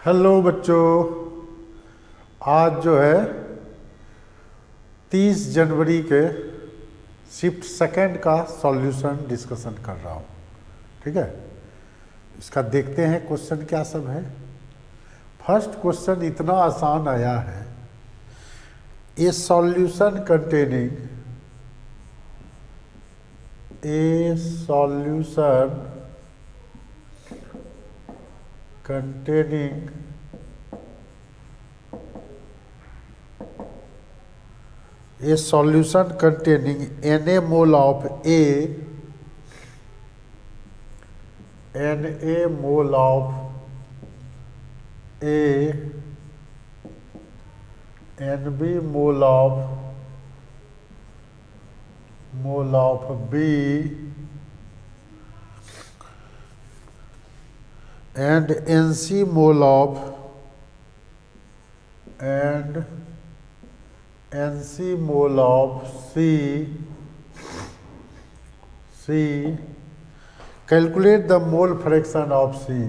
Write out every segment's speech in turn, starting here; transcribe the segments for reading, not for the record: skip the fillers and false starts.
Hello बच्चों, आज जो है 30 जनवरी के शिफ्ट सेकंड का सॉल्यूशन डिस्कशन कर रहा हूँ। ठीक है, इसका देखते हैं क्वेश्चन क्या सब है। फर्स्ट क्वेश्चन इतना आसान आया है, ए solution containing Na mole of A Na mole of A Nb mole of B and Nc mole of C. Calculate the mole fraction of C.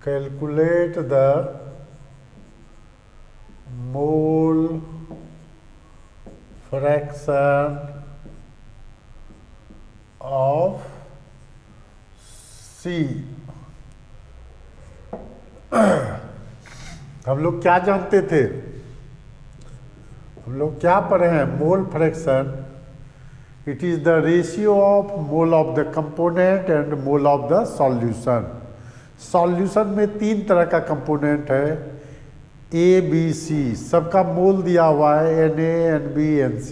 Calculate the mole fraction of C. हम लोग क्या जानते थे, हम लोग क्या पढ़े हैं? Mole fraction, it is the ratio of mole of the component and mole of the solution. Solution में तीन तरह का कंपोनेंट है, ए बी सी, सबका मोल दिया हुआ है Na Nb Nc।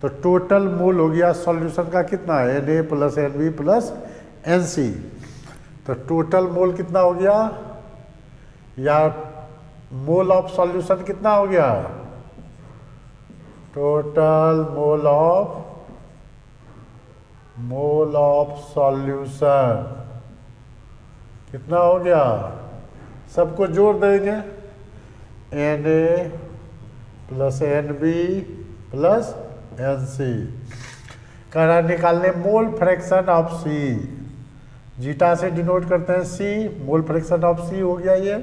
तो टोटल मोल हो गया सॉल्यूशन का कितना है, Na plus Nb plus Nc। तो टोटल मोल कितना हो गया, या मोल ऑफ सॉल्यूशन कितना हो गया? टोटल मोल ऑफ सॉल्यूशन कितना हो गया? सबको जोड़ देंगे, Na plus Nb plus Nc। कह रहा निकालने mole fraction of C, zeta से डिनोट करते हैं C, mole fraction of C हो गया ये।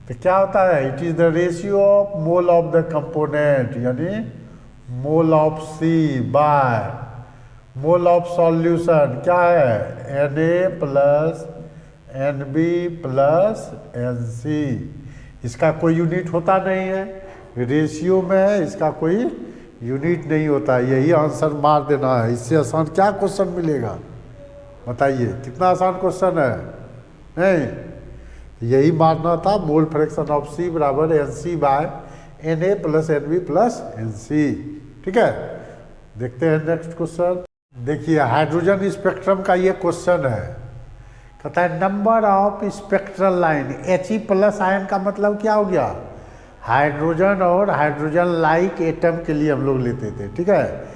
तो क्या होता है, it is the ratio of mole of the component, यानी mole of C by mole of solution क्या है, Na plus Nb plus Nc। इसका कोई यूनिट होता नहीं है, रेशियो में है, इसका कोई यूनिट नहीं होता। यही आंसर मार देना है। इससे आसान क्या क्वेश्चन मिलेगा बताइए? कितना आसान क्वेश्चन है, नहीं? यही मारना था, मोल फ्रैक्शन ऑफ C बराबर Nc by Na plus Nb plus Nc। ठीक है, देखते हैं नेक्स्ट क्वेश्चन। देखिए, हाइड्रोजन स्पेक्ट्रम का ये क्वेश्चन है। कहता है number of spectral line, He plus ion का मतलब क्या हो गया? हाइड्रोजन और हाइड्रोजन लाइक एटम के लिए हम लोग लेते थे। ठीक है,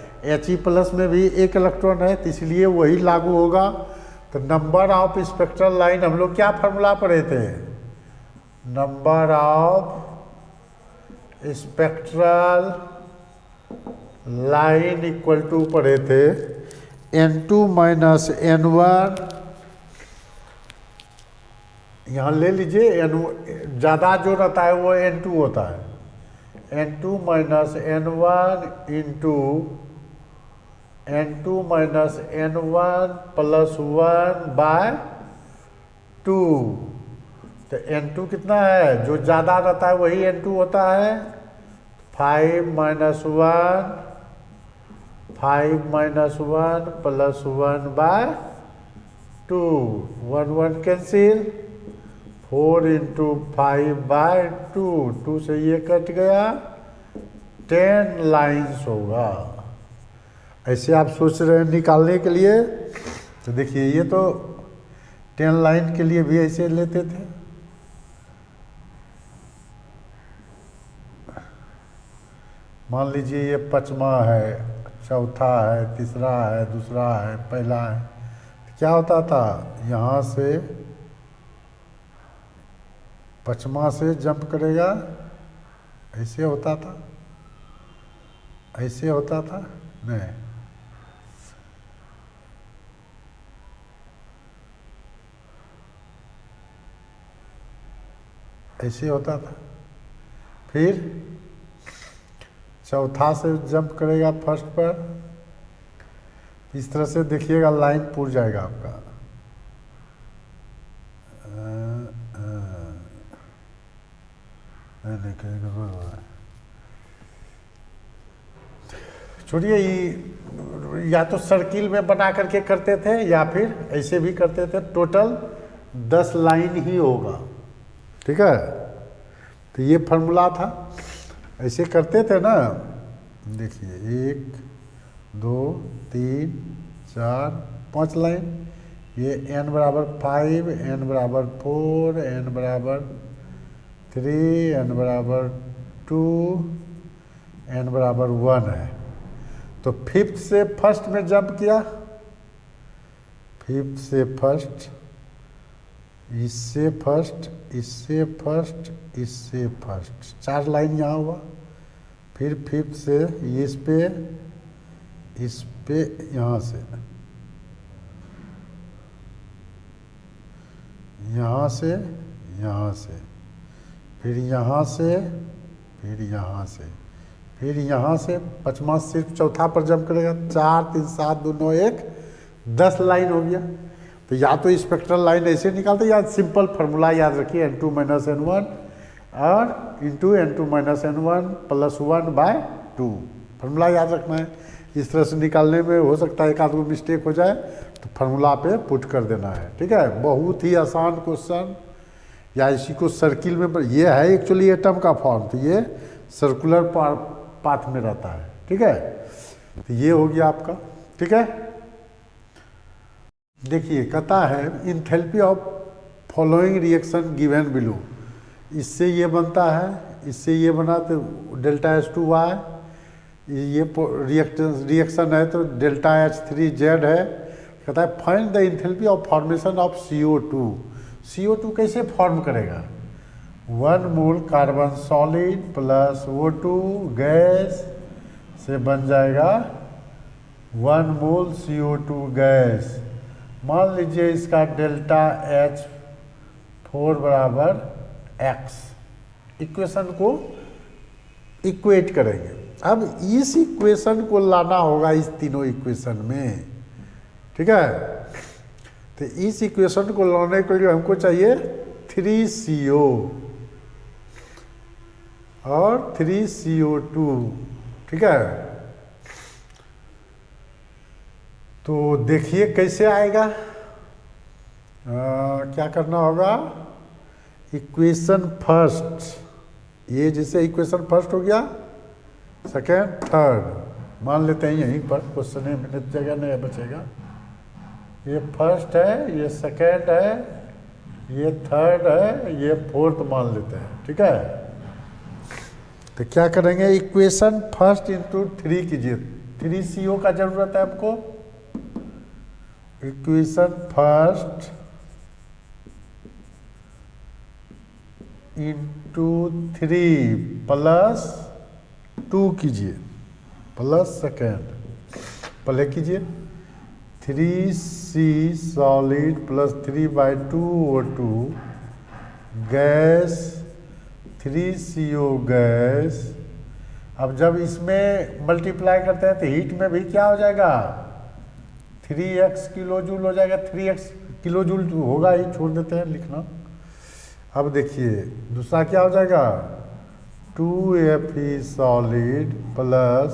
He प्लस में भी एक इलेक्ट्रॉन है, तो इसलिए वही लागू होगा। तो नंबर ऑफ स्पेक्ट्रल लाइन, हम लोग क्या फार्मूला पढ़े थे? Number of spectral line equal to पढ़े थे N2 माइनस N1। यहाँ ले लीजिए, ज़्यादा जो रहता है वो N2 होता है, N2 minus N1 into N2 minus N1 plus 1 by 2। तो N2 कितना है, जो ज़्यादा रहता है वही N2 होता है। 5 minus 1 plus 1 by 2, 1 1 cancel, 4 into 5 by 2, 2 से ये कट गया, 10 लाइन्स होगा। ऐसे आप सोच रहे हैं निकालने के लिए, तो देखिए ये तो 10 लाइन के लिए भी ऐसे लेते थे। मान लीजिए ये पांचवा है, चौथा है, तीसरा है, दूसरा है, पहला है, तो क्या होता था, यहाँ से पांचवा से जंप करेगा, ऐसे होता था, ऐसे होता था, नहीं ऐसे होता था। फिर चौथा से जंप करेगा फर्स्ट पर, इस तरह से देखिएगा लाइन पूर जाएगा आपका। छोड़िए, या तो सर्किल में बना करके करते थे या फिर ऐसे भी करते थे। टोटल 10 लाइन ही होगा, ठीक है। तो ये फार्मूला था, ऐसे करते थे ना। देखिए 1 2 3 4 5 लाइन, ये n बराबर 5, n बराबर 4, n बराबर 3, n बराबर 2, n बराबर 1 है। तो फिफ्थ से फर्स्ट में जंप किया, फिफ्थ से फर्स्ट, इससे फर्स्ट, इससे फर्स्ट, इससे फर्स्ट, 4 लाइन यहाँ हुआ। फिर फिफ्थ से इस पे यहाँ से, यहाँ से, यहाँ से, फिर यहाँ से, फिर यहाँ से, फिर यहाँ से। पाँचवा सिर्फ चौथा पर जंप करेगा। 4 3 7 2 9 1, 10 लाइन हो गया। तो या तो स्पेक्ट्रल लाइन ऐसे निकालते, या सिंपल फार्मूला याद रखिए, n2 - n1 और इंटू n2 - n1 + 1/2 फार्मूला याद रखना है। इस तरह से निकालने में हो सकता है एक आध को मिस्टेक हो जाए, तो फार्मूला पे पुट कर देना है, ठीक है। बहुत ही आसान क्वेश्चन। या इसी को सर्किल में, ये है एक्चुअली एटम का फॉर्म, तो ये सर्कुलर पाथ में रहता है, ठीक है। तो ये हो गया आपका, ठीक है। देखिए कहता है इनथैल्पी of following reaction given below. इससे ये बनता है, इससे ये बना, तो डेल्टा H2Y, ये रिएक्शन है तो डेल्टा H3Z है। कहता है find the इनथैल्पी of formation of CO2। CO2 कैसे फॉर्म करेगा? 1 mole carbon solid plus O2 gas से बन जाएगा 1 मोल CO2 गैस। मान लीजिए इसका डेल्टा H4 बराबर X। इक्वेशन को इक्वेट करेंगे। अब इस इक्वेशन को लाना होगा इस तीनों इक्वेशन में, ठीक है। तो इस इक्वेशन को लाने के लिए हमको चाहिए 3CO और 3CO2, ठीक है। तो देखिए कैसे आएगा। क्या करना होगा, इक्वेशन फर्स्ट, ये जैसे इक्वेशन फर्स्ट हो गया, सेकेंड थर्ड मान लेते हैं यहीं पर, क्वेश्चन में जगह नहीं बचेगा। ये फर्स्ट है, ये सेकेंड है, ये थर्ड है, ये फोर्थ मान लेते हैं, ठीक है। तो क्या करेंगे, इक्वेशन फर्स्ट इंटू 3 कीजिए। 3CO का जरूरत है आपको। इक्वेशन फर्स्ट इंटू 3 प्लस 2 कीजिए, प्लस सेकेंड पहले कीजिए। 3C solid plus 3/2 O2 gas, 3CO gas. अब जब इसमें मल्टीप्लाई करते हैं तो हीट में भी क्या हो जाएगा, 3x किलो जूल हो जाएगा। 3x किलो जूल होगा ही, छोड़ देते हैं लिखना। अब देखिए दूसरा क्या हो जाएगा, 2Fe solid plus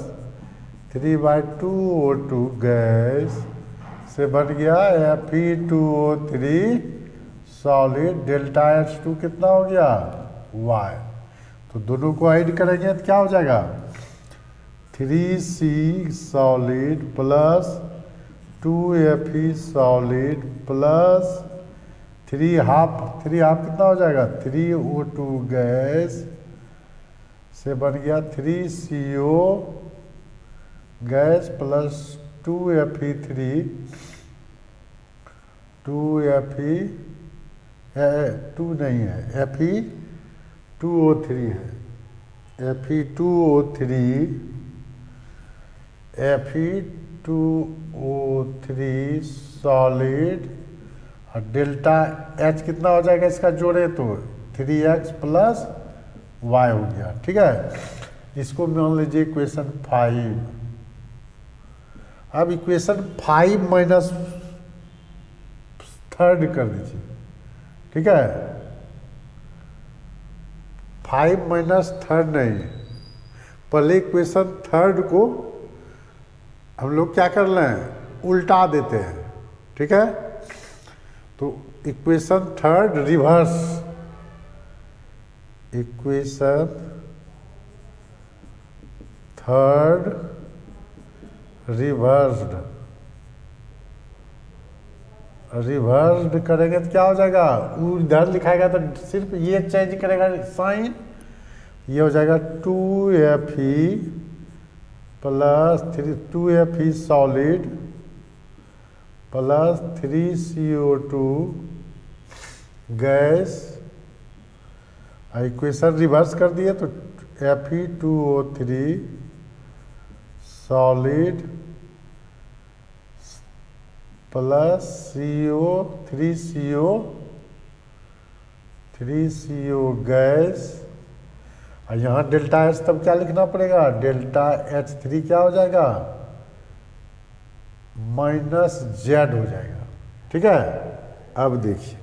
3/2 O2 gas से बन गया Fe2O3 सॉलिड। डेल्टा H2 कितना हो गया, Y। तो दोनों को ऐड करेंगे तो क्या हो जाएगा, 3C solid plus 2Fe solid plus 3 half कितना हो जाएगा, 3O2 गैस से बन गया 3CO गैस प्लस 2Fe3 2 नहीं है, Fe2O3 है। Fe2O3 सॉलिड और डेल्टा H कितना हो जाएगा इसका जोड़े तो 3x प्लस वाई हो गया। ठीक है, इसको मान लीजिए इक्वेशन 5। अब इक्वेशन 5 माइनस थर्ड कर दीजिए। ठीक है, 5 माइनस थर्ड नहीं, पहले इक्वेशन थर्ड को हम लोग क्या कर रहे हैं, उल्टा देते हैं। ठीक है, तो equation third reverse, equation third reversed, reversed करेंगे तो क्या हो जाएगा, उधर लिखाएगा तो सिर्फ ये चेंज करेगा साइन, ये हो जाएगा 2Fe plus 2Fe solid plus 3CO2 gas. Equation reverse कर दिए तो Fe2O3 solid plus CO 3CO gas. और यहाँ डेल्टा एच तब क्या लिखना पड़ेगा, डेल्टा H3 क्या हो जाएगा, माइनस जेड हो जाएगा। ठीक है, अब देखिए,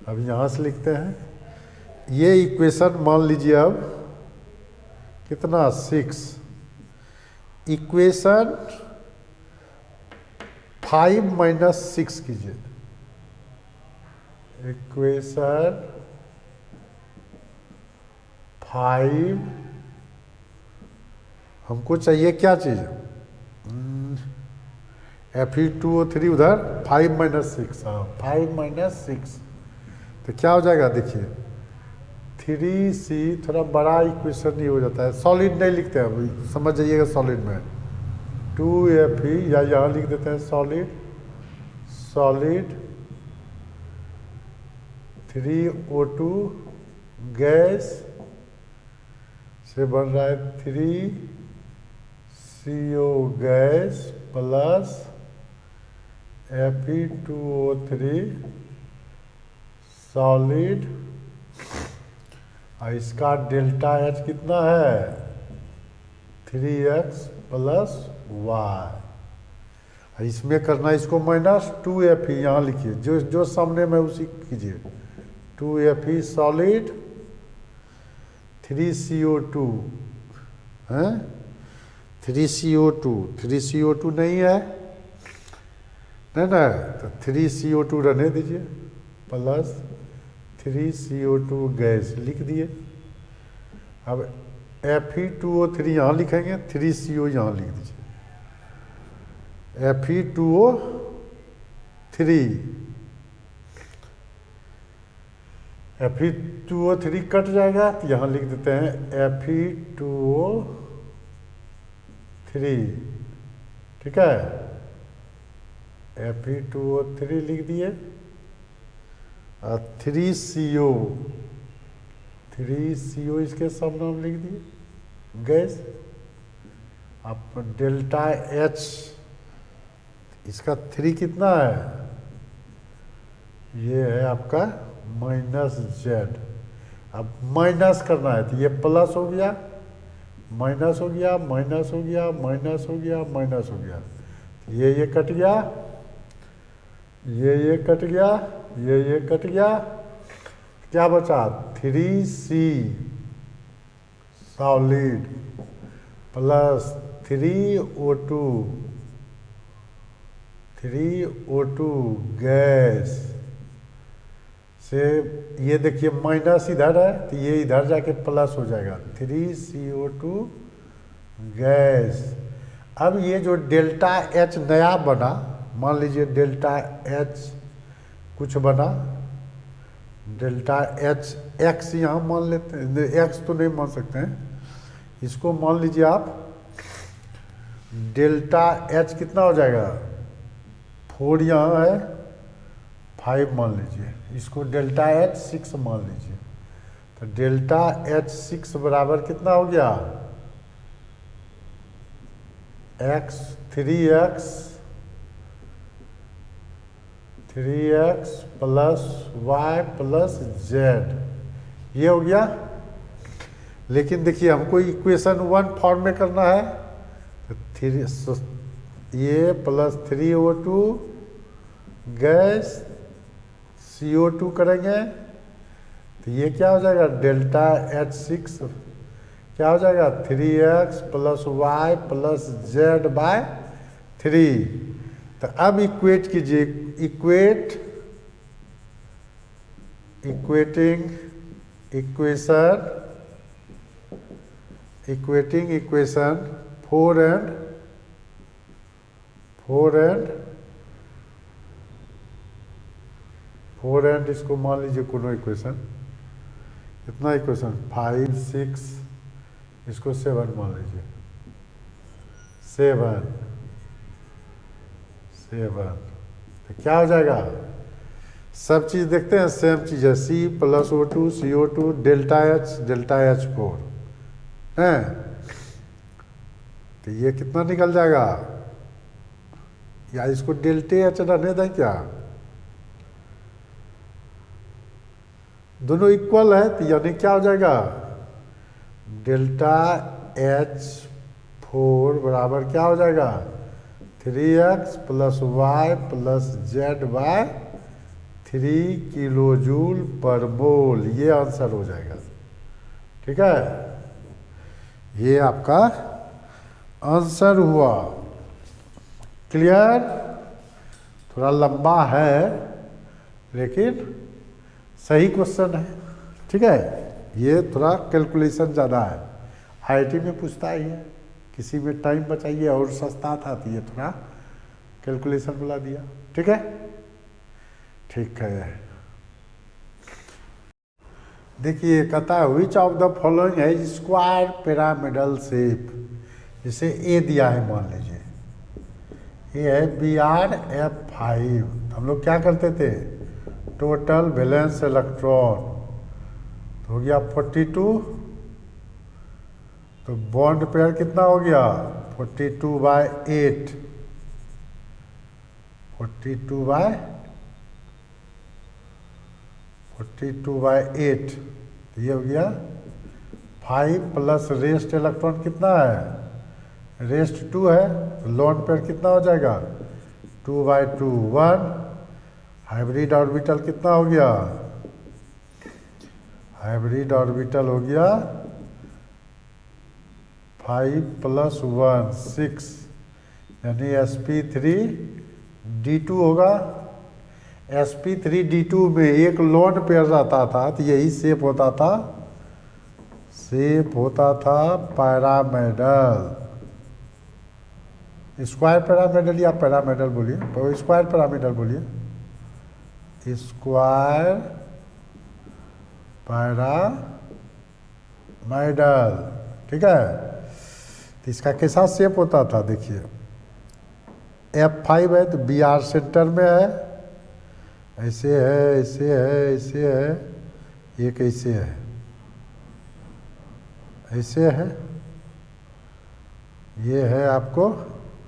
अब यहाँ से लिखते हैं, ये इक्वेशन मान लीजिए अब कितना 6, इक्वेशन 5 माइनस 6 कीजिए, इक्वेशन 5 हमको चाहिए क्या चीज़, Fe2O3 उधर 5 माइनस 6, हाँ 5 माइनस 6, तो क्या हो जाएगा देखिए 3C, थोड़ा बड़ा इक्वेशन ही हो जाता है, सॉलिड नहीं लिखते हैं, समझ जाइएगा सॉलिड में 2Fe, या यहाँ लिख देते हैं सॉलिड, सॉलिड 3O2 गैस से बन रहा है 3CO gas plus Fe2O3 solid, और इसका डेल्टा एच कितना है 3x प्लस वाई। इसमें करना, इसको माइनस 2Fe यहाँ लिखिए, जो जो सामने में उसी कीजिए, 2Fe सॉलिड 3CO2 हैं, 3CO2 नहीं है ना, तो 3CO2 रहने दीजिए प्लस 3CO2 गैस लिख दिए। अब Fe2O3 यहाँ लिखेंगे, 3CO यहाँ लिख दीजिए, Fe2O3 कट जाएगा तो यहाँ लिख देते हैं Fe2O3। ठीक है, Fe2O3 लिख दिए, और 3CO इसके सामने हम लिख दिए गैस। आप डेल्टा एच इसका 3 कितना है, ये है आपका माइनस जेड। अब माइनस करना है तो ये प्लस हो गया, माइनस हो गया, माइनस हो गया, माइनस हो गया, माइनस हो गया, ये कट गया, ये कट गया, ये कट गया, क्या बचा 3C solid plus 3O2 gas से, ये देखिए माइनस इधर है तो ये इधर जाके प्लस हो जाएगा 3CO2 गैस। अब ये जो डेल्टा एच नया बना, मान लीजिए डेल्टा एच कुछ बना, डेल्टा एच एक्स यहाँ मान लेते हैं, एक्स तो नहीं मान सकते हैं, इसको मान लीजिए आप डेल्टा एच कितना हो जाएगा 4 यहाँ है, 5 मान लीजिए, इसको डेल्टा एच 6 मान लीजिए, तो डेल्टा एच 6 बराबर कितना हो गया x 3x 3x plus Y plus z, ये हो गया। लेकिन देखिए हमको इक्वेशन 1 फॉर्म में करना है, तो ये प्लस 3O2 गैस CO2 करेंगे, तो ये क्या हो जाएगा, डेल्टा H6 क्या हो जाएगा, 3x plus Y plus Z by 3। तो अब इक्वेट कीजिए, इक्वेटिंग इक्वेशन 4 एंड इसको मान लीजिए कोनो इक्वेशन, कितना इक्वेशन 5 6, इसको 7 मान लीजिए, 7 तो क्या हो जाएगा, सब चीज़ देखते हैं सेम चीज़ है, C plus O2 CO2 delta H4 है, तो ये कितना निकल जाएगा, या इसको डेल्टे H रहने दें क्या, दोनों इक्वल है, तो यानी क्या हो जाएगा, डेल्टा H4 बराबर क्या हो जाएगा, 3x plus Y plus Z by 3 kilo joule per mole, ये आंसर हो जाएगा। ठीक है, ये आपका आंसर हुआ। क्लियर, थोड़ा लंबा है लेकिन सही क्वेश्चन है। ठीक है, ये थोड़ा कैलकुलेशन ज़्यादा है, आईआईटी में पूछता ही है, किसी में टाइम बचाइए और सस्ता था, तो ये थोड़ा कैलकुलेशन बुला दिया। ठीक है, ठीक है, देखिए कहता है विच ऑफ द फॉलोइंग है स्क्वायर पिरामिडल शेप, जैसे ए दिया है, मान लीजिए ये है BrF5, हम लोग क्या करते थे, टोटल वैलेंस इलेक्ट्रॉन तो हो गया 42, तो बॉन्ड पेयर कितना हो गया 42/8, 42/8, तो ये हो गया 5 प्लस रेस्ट इलेक्ट्रॉन कितना है, रेस्ट 2 है, तो लोन पेयर कितना हो जाएगा 2/2 1, हाइब्रिड ऑर्बिटल कितना हो गया, हाइब्रिड ऑर्बिटल हो गया 5 + 1 6, यानी sp3d2 होगा। sp3d2 में एक लोन पेयर रहता था, तो यही शेप होता था, पैरामेडल, स्क्वायर पैरामेडल या पैरामेडल बोलिए, स्क्वायर पैरामेडल बोलिए, स्क्वायर पैरामेडल। ठीक है, तो इसका कैसा शेप होता था, देखिए F5 है तो Br सेंटर में है, ऐसे है, ऐसे है, ऐसे है, ये कैसे है, ऐसे है, ये है आपको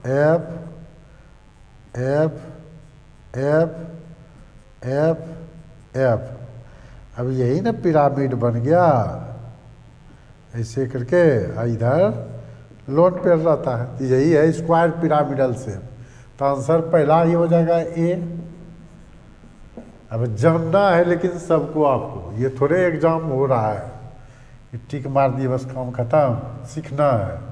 F F F F F, अब यही ना पिरामिड बन गया, ऐसे करके इधर लोन पेयर रहता है, तो यही है स्क्वायर पिरामिडल से, तो आंसर पहला ही हो जाएगा ए। अब जानना है लेकिन सबको, आपको ये थोड़े एग्जाम हो रहा है कि टिक मार दिए बस काम खत्म, सीखना है।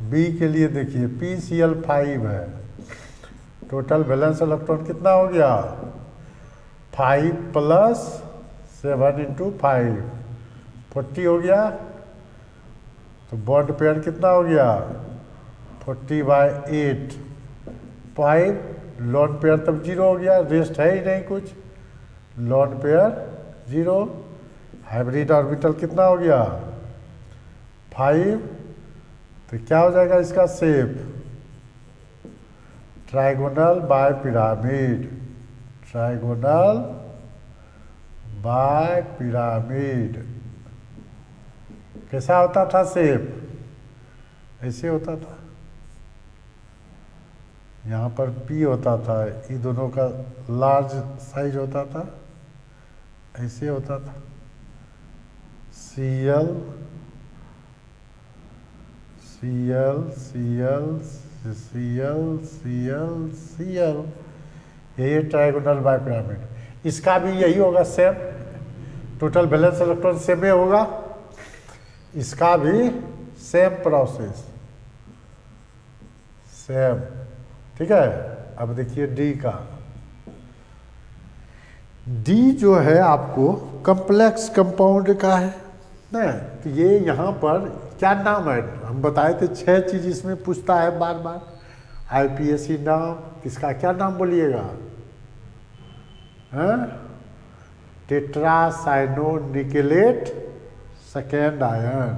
बी के लिए देखिए PCl5 है, टोटल वैलेंस इलेक्ट्रॉन कितना हो गया 5 + 7 × 5 40 हो गया, तो बॉन्ड पेयर कितना हो गया 40/8, 5 लोन पेयर तब 0 हो गया, रेस्ट है ही नहीं कुछ, लोन पेयर 0, हाइब्रिड ऑर्बिटल कितना हो गया 5, तो क्या हो जाएगा इसका shape trigonal bipyramid, trigonal bipyramid. कैसा होता था शेप, ऐसे होता था, यहाँ पर P होता था, ये दोनों का लार्ज साइज होता था, ऐसे होता था Cl Cl Cl Cl Cl Cl, यही ट्राइगोनल बाइपिरामिड। इसका भी यही होगा same, total valence electron same ही होगा, इसका भी सेम प्रोसेस, सेम। ठीक है, अब देखिए डी का। डी जो है आपको कॉम्प्लेक्स कंपाउंड का है ना, तो ये यहाँ पर क्या नाम है, हम बताए थे 6 चीज इसमें पूछता है बार बार। आईपीएससी नाम, किसका क्या नाम बोलिएगा, टेट्रासाइनोनिकेलेट सेकेंड आयन,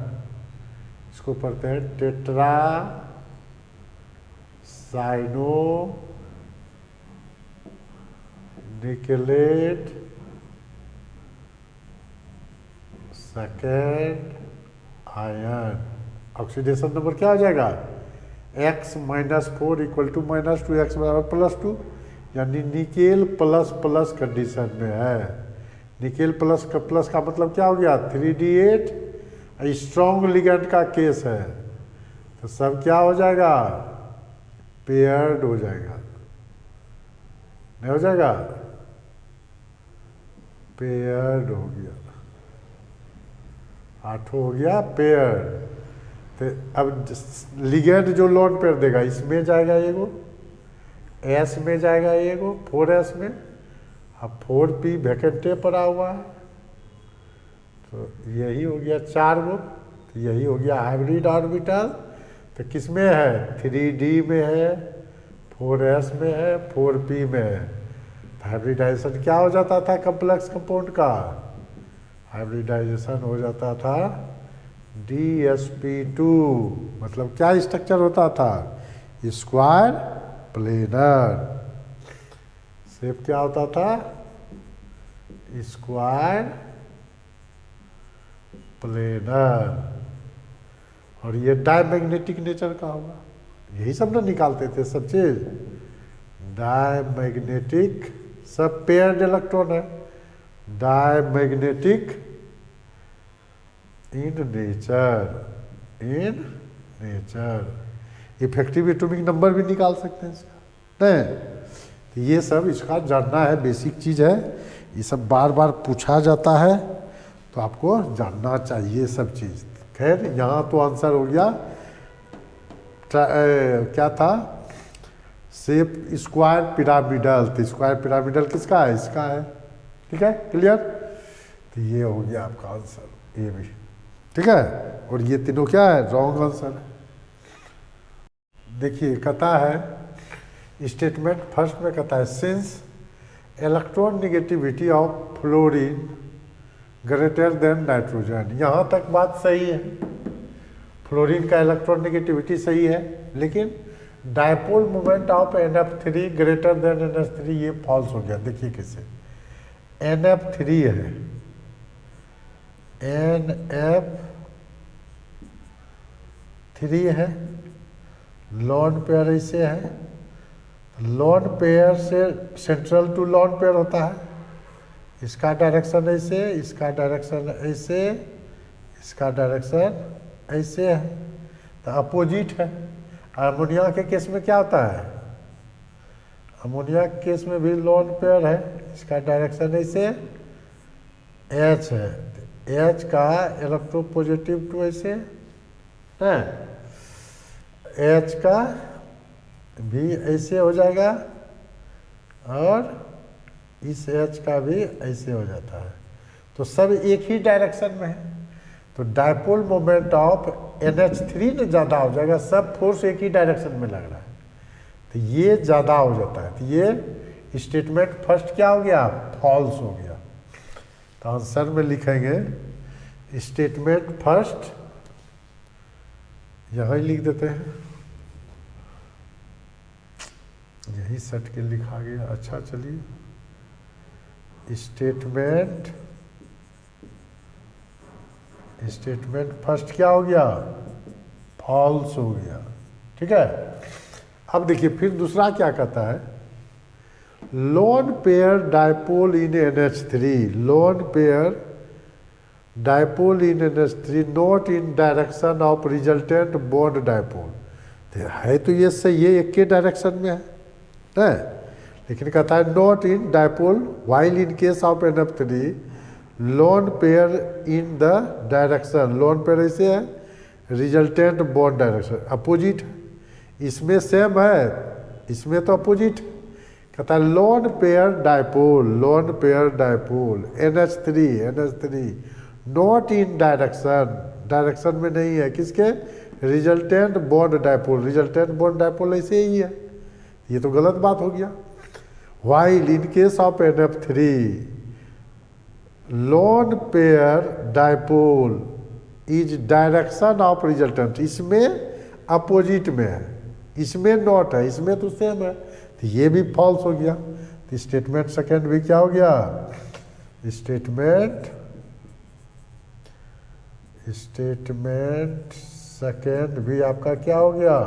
इसको पढ़ते हैं टेट्रासाइनोनिकेलेट सेकेंड आयन। ऑक्सीडेशन नंबर क्या हो जाएगा, x-4 इक्वल टू -2, x बराबर +2, यानी निकेल प्लस प्लस कंडीशन में है। निकेल प्लस का मतलब क्या हो गया, 3D8 स्ट्रॉन्ग लिगेंड का केस है, तो सब क्या हो जाएगा, पेयर्ड हो जाएगा, नहीं हो जाएगा, पेयर्ड हो गया, 8 हो गया पेयर्ड। तो अब लिगेंड जो लोन पेयर देगा, इसमें जाएगा एगो, एस में जाएगा एगो 4s में, अब 4p वैकेंटे पड़ा हुआ है, तो यही हो गया 4 गो, तो यही हो गया हाइब्रिड ऑर्बिटल। तो किस में है, 3D में है, 4s में है, 4p में है। तो हाइब्रिडाइजेशन क्या हो जाता था कॉम्प्लेक्स कंपाउंड का, हाइब्रिडाइजेशन हो जाता था DsP2, मतलब क्या स्ट्रक्चर होता था, स्क्वायर प्लेनर। शेप क्या होता था, स्क्वायर प्लेनर, और ये डायमैग्नेटिक नेचर का होगा, यही सब ना निकालते थे सब चीज, डायमैग्नेटिक, सब पेयर्ड इलेक्ट्रॉन है, diamagnetic in nature, effective atomic number भी निकाल सकते हैं इसका, नहीं, तो ये सब इसका जानना है, बेसिक चीज है, ये सब बार बार पूछा जाता है, तो आपको जानना चाहिए सब चीज। खैर यहाँ तो आंसर हो गया, क्या था, शेप स्क्वायर पिरामिडल, तो स्क्वायर पिरामिडल किसका है, इसका है, ठीक है, क्लियर। तो ये हो गया आपका आंसर, ये भी ठीक है, और ये तीनों क्या है, रॉन्ग आंसर है। देखिए कहता है स्टेटमेंट फर्स्ट में कहता है since electron negativity of fluorine greater than nitrogen, यहाँ तक बात सही है, फ्लोरीन का इलेक्ट्रॉन नेगेटिविटी सही है, लेकिन dipole moment of NF3 greater than NH3 ये फॉल्स हो गया। देखिए कैसे, NF3 है, NF3 है, लॉन पेयर ऐसे है, लॉन पेयर से सेंट्रल टू लॉन पेयर होता है, इसका डायरेक्शन ऐसे, इसका डायरेक्शन ऐसे, इसका डायरेक्शन ऐसे है, तो अपोजिट है। अमोनिया के केस में क्या होता है, अमोनिया के केस में भी लॉन पेयर है, इसका डायरेक्शन ऐसे, H है, H का इलेक्ट्रोपॉजिटिव टू ऐसे है, H का भी ऐसे हो जाएगा, और इस H का भी ऐसे हो जाता है, तो सब एक ही डायरेक्शन में है, तो डायपोल मोमेंट ऑफ NH3 ने ज़्यादा हो जाएगा, सब फोर्स एक ही डायरेक्शन में लग रहा है, तो ये ज़्यादा हो जाता है, तो ये स्टेटमेंट फर्स्ट क्या हो गया, फॉल्स हो गया। तो आंसर में लिखेंगे स्टेटमेंट फर्स्ट, यहाँ ही लिख देते हैं, यही सट के लिखा गया, अच्छा चलिए, स्टेटमेंट फर्स्ट क्या हो गया, फॉल्स हो गया, ठीक है। अब देखिए फिर दूसरा क्या कहता है, lone pair dipole in NH3, lone pair dipole in NH3 not in direction of resultant bond dipole. है तो ये सही है, एक के डायरेक्शन में है ना, लेकिन कहता है not in dipole while in case of NF3 lone pair in the direction, lone pair ऐसे है रिजल्टेंट बॉन्ड डायरेक्शन अपोजिट है, इसमें सेम है इसमें तो अपोजिट। कहता है lone pair dipole, lone pair dipole NH3 not in direction, direction में नहीं है किसके, resultant bond dipole, resultant bond dipole ऐसे ही है, ये तो गलत बात हो गया। While in case of NF3 lone pair dipole is direction of resultant, इसमें अपोजिट में है, इसमें नॉट है, इसमें तो सेम है, तो ये भी फॉल्स हो गया। तो स्टेटमेंट सेकेंड भी क्या हो गया, स्टेटमेंट सेकेंड भी आपका क्या हो गया,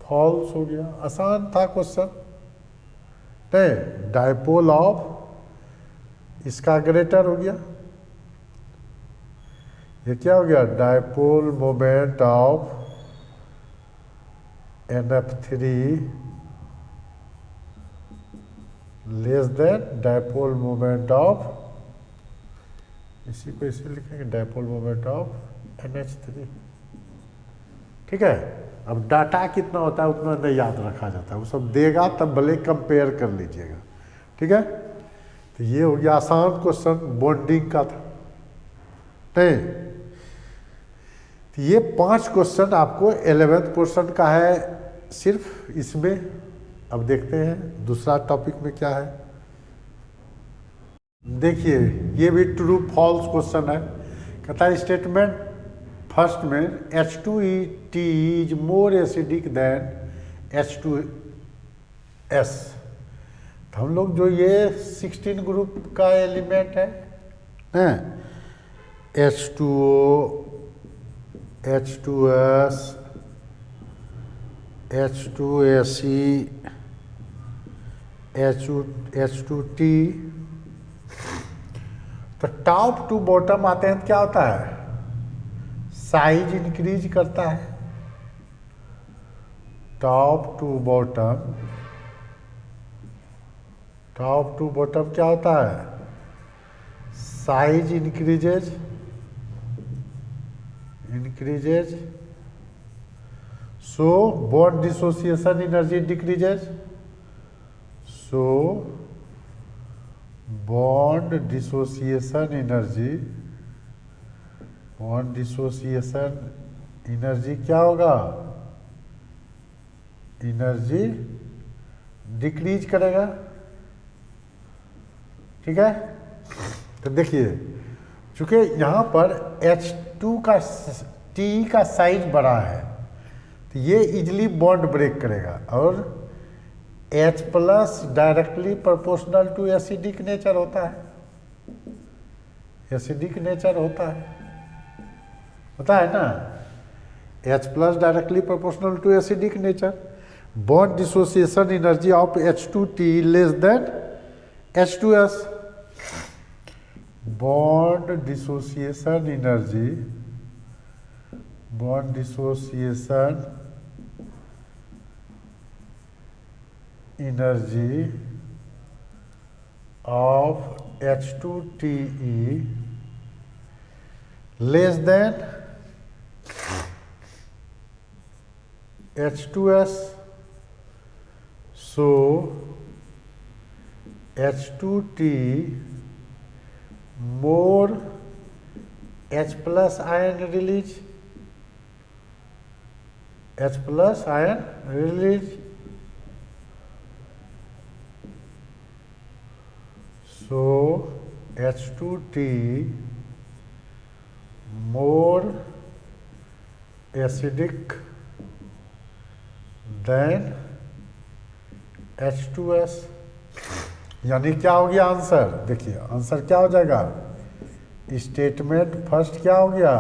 फॉल्स हो गया। आसान था क्वेश्चन, नहीं डायपोल ऑफ इसका ग्रेटर हो गया, ये क्या हो गया, dipole moment of NF3 less than dipole moment of, इसी को इसे लिखेंगे डायपोल मोमेंट ऑफ NH3। ठीक है, अब डाटा कितना होता है उतना नहीं याद रखा जाता है, वो सब देगा तब भले कंपेयर कर लीजिएगा। ठीक है, तो ये हो गया आसान क्वेश्चन बॉन्डिंग का था। नहीं, तो ये 5 क्वेश्चन आपको 11th पोर्शन का है सिर्फ इसमें। अब देखते हैं दूसरा टॉपिक में क्या है। देखिए ये भी ट्रू फॉल्स क्वेश्चन है। कहता है स्टेटमेंट फर्स्ट में H2T is more acidic then H2S। तो हम लोग जो ये 16 ग्रुप का एलिमेंट है H2O, H2S, H2Se, H2T, तो टॉप टू बॉटम आते हैं तो क्या होता है, साइज इंक्रीज करता है। टॉप टू बॉटम क्या होता है, साइज इंक्रीजेज सो बॉन्ड डिसोसिएशन एनर्जी डिक्रीजेज, सो बॉन्ड डिसोसिएशन एनर्जी क्या होगा, एनर्जी डिक्रीज करेगा। ठीक है, तो देखिए चूंकि यहाँ पर H2 का T का साइज बड़ा है तो ये इजिली बॉन्ड ब्रेक करेगा, और H plus directly proportional to acidic nature होता है, एसिडिक नेचर होता है ना, H plus directly proportional to acidic nature. Bond dissociation energy of H2T less than H2S, bond dissociation energy of H2TE less than H2S, so H2T more H plus ion release, so H2T more acidic than H2S। यानी क्या हो गया answer, देखिए answer क्या हो जाएगा, statement first क्या हो गया,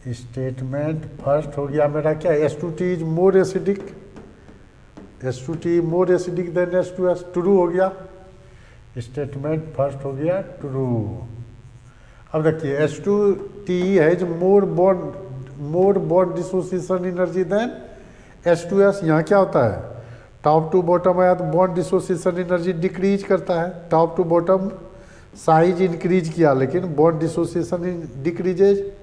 स्टेटमेंट फर्स्ट हो गया मेरा क्या, H2T is more acidic, H2T more acidic then H2S, true हो गया। स्टेटमेंट फर्स्ट हो गया ट्रू। अब देखिए H2T has more bond dissociation energy than H2S। यहाँ क्या होता है, टॉप टू बॉटम आया तो बॉन्ड डिसोसिएशन एनर्जी डिक्रीज करता है, top to bottom size increase किया लेकिन बॉन्ड डिसोसिएशन डिक्रीजेज।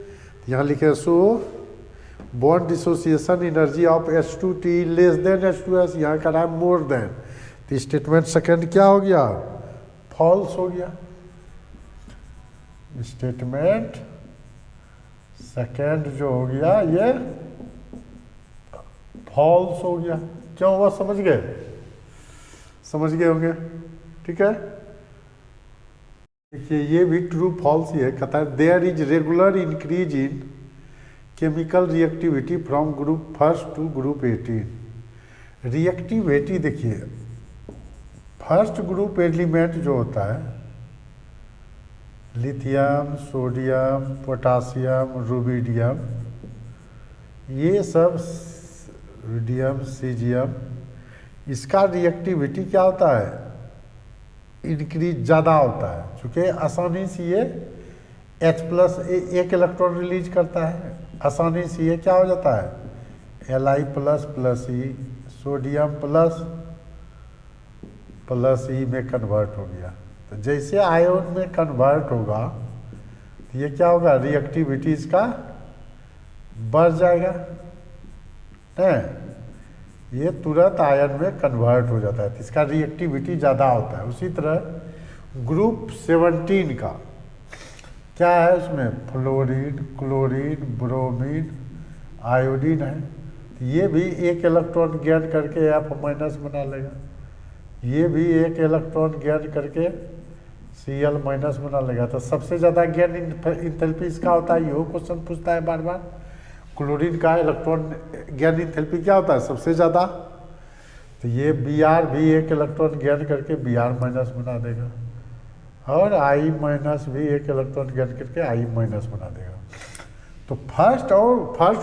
यहाँ लिखे so bond dissociation energy of H2T less than H2S, यहाँ का है मोर देन। तो स्टेटमेंट सेकंड क्या हो गया, फॉल्स हो गया। स्टेटमेंट सेकंड जो हो गया ये फॉल्स हो गया। क्यों हुआ समझ गए होंगे, ठीक है। देखिए ये भी ट्रू फॉल्स ही है, कहता है there is regular increase in chemical reactivity from group first to group 18। Reactivity देखिए फर्स्ट ग्रुप एलिमेंट जो होता है लिथियम, सोडियम, पोटासियम, रुबिडियम, ये सब रुडियम, सीजियम, इसका रिएक्टिविटी क्या होता है, इंक्रीज ज़्यादा होता है, चूँकि आसानी से ये H+ एक इलेक्ट्रॉन रिलीज करता है, आसानी से ये क्या हो जाता है Li++E, सोडियम प्लस E में कन्वर्ट हो गया। तो जैसे आयन में कन्वर्ट होगा तो ये क्या होगा, रिएक्टिविटी इसका बढ़ जाएगा, नहीं ये तुरंत आयन में कन्वर्ट हो जाता है, तो इसका रिएक्टिविटी ज़्यादा होता है। उसी तरह ग्रुप 17 का क्या है, उसमें फ्लोरीन, क्लोरीन, ब्रोमीन, आयोडीन है, तो ये भी एक इलेक्ट्रॉन गेन करके F- बना लेगा, ये भी एक इलेक्ट्रॉन गेन करके Cl- बना लेगा। तो सबसे ज़्यादा गेन इंथैल्पी इसका होता है, ये क्वेश्चन पूछता है बार बार, क्लोरीन का इलेक्ट्रॉन गेन इंथैल्पी क्या होता है सबसे ज़्यादा, तो ये Br भी एक इलेक्ट्रॉन गेन करके Br- बना देगा, और I- भी एक इलेक्ट्रॉन गेन करके I- बना देगा। तो फर्स्ट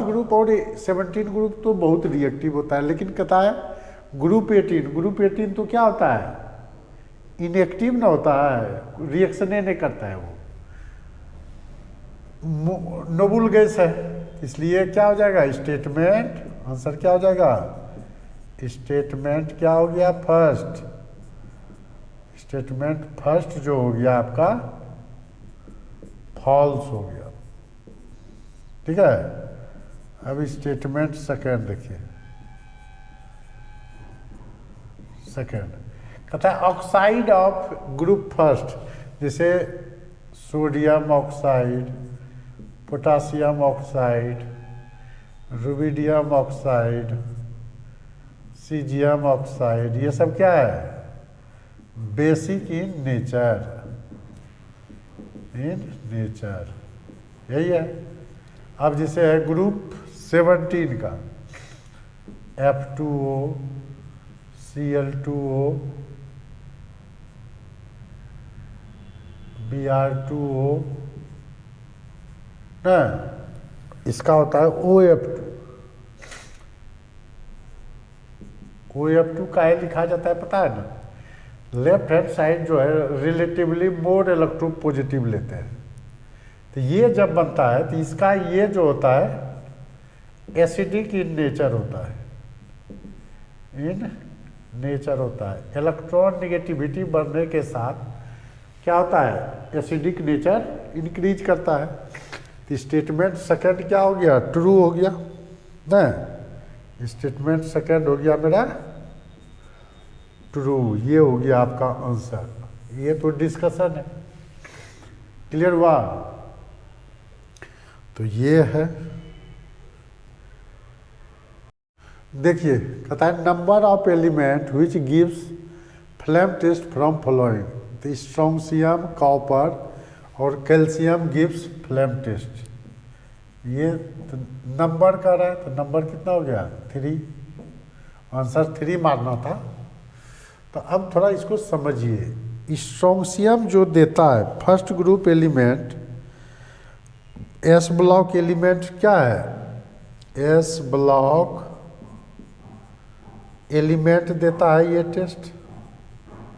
ग्रुप और 17 ग्रुप तो बहुत रिएक्टिव होता है, लेकिन कहता है ग्रुप 18 तो क्या होता है, इनएक्टिव ना होता है, रिएक्शन नहीं करता है, वो नोबल गैस है, इसलिए क्या हो जाएगा स्टेटमेंट, आंसर क्या हो जाएगा, स्टेटमेंट क्या हो गया फर्स्ट, स्टेटमेंट फर्स्ट जो हो गया आपका फॉल्स हो गया, ठीक है। अब स्टेटमेंट सेकंड देखिए, सेकंड कहता है ऑक्साइड ऑफ ग्रुप फर्स्ट, जैसे sodium oxide, potassium oxide, rubidium oxide, caesium oxide, ये सब क्या है, बेसिक इन नेचर, यही है। अब जैसे है ग्रुप 17 का F2O, Cl2O, Br2O, ना इसका होता है OF2। OF2 काहे लिखा जाता है पता है ना, लेफ्ट हैंड साइड जो है रिलेटिवली मोर इलेक्ट्रो पॉजिटिव लेते हैं, तो ये जब बनता है तो इसका ये जो होता है एसिडिक इन नेचर होता है, इलेक्ट्रॉन निगेटिविटी बढ़ने के साथ क्या होता है, एसिडिक नेचर इंक्रीज करता है। तो स्टेटमेंट सेकंड क्या हो गया, ट्रू हो गया ना, स्टेटमेंट सेकंड हो गया मेरा ट्रू, ये हो गया आपका आंसर। ये तो डिस्कशन है, क्लियर हुआ। तो ये है, देखिए कहता है number of element which gives flame test from following, तो स्ट्रोंशियम, कॉपर और कैल्शियम गिव्स फ्लेम टेस्ट। ये तो नंबर का रहा है, तो नंबर कितना हो गया 3, आंसर 3 मारना था। तो अब थोड़ा इसको समझिए, स्ट्रोंशियम जो देता है first group element, S block element क्या है? एस ब्लॉक एलिमेंट देता है ये टेस्ट,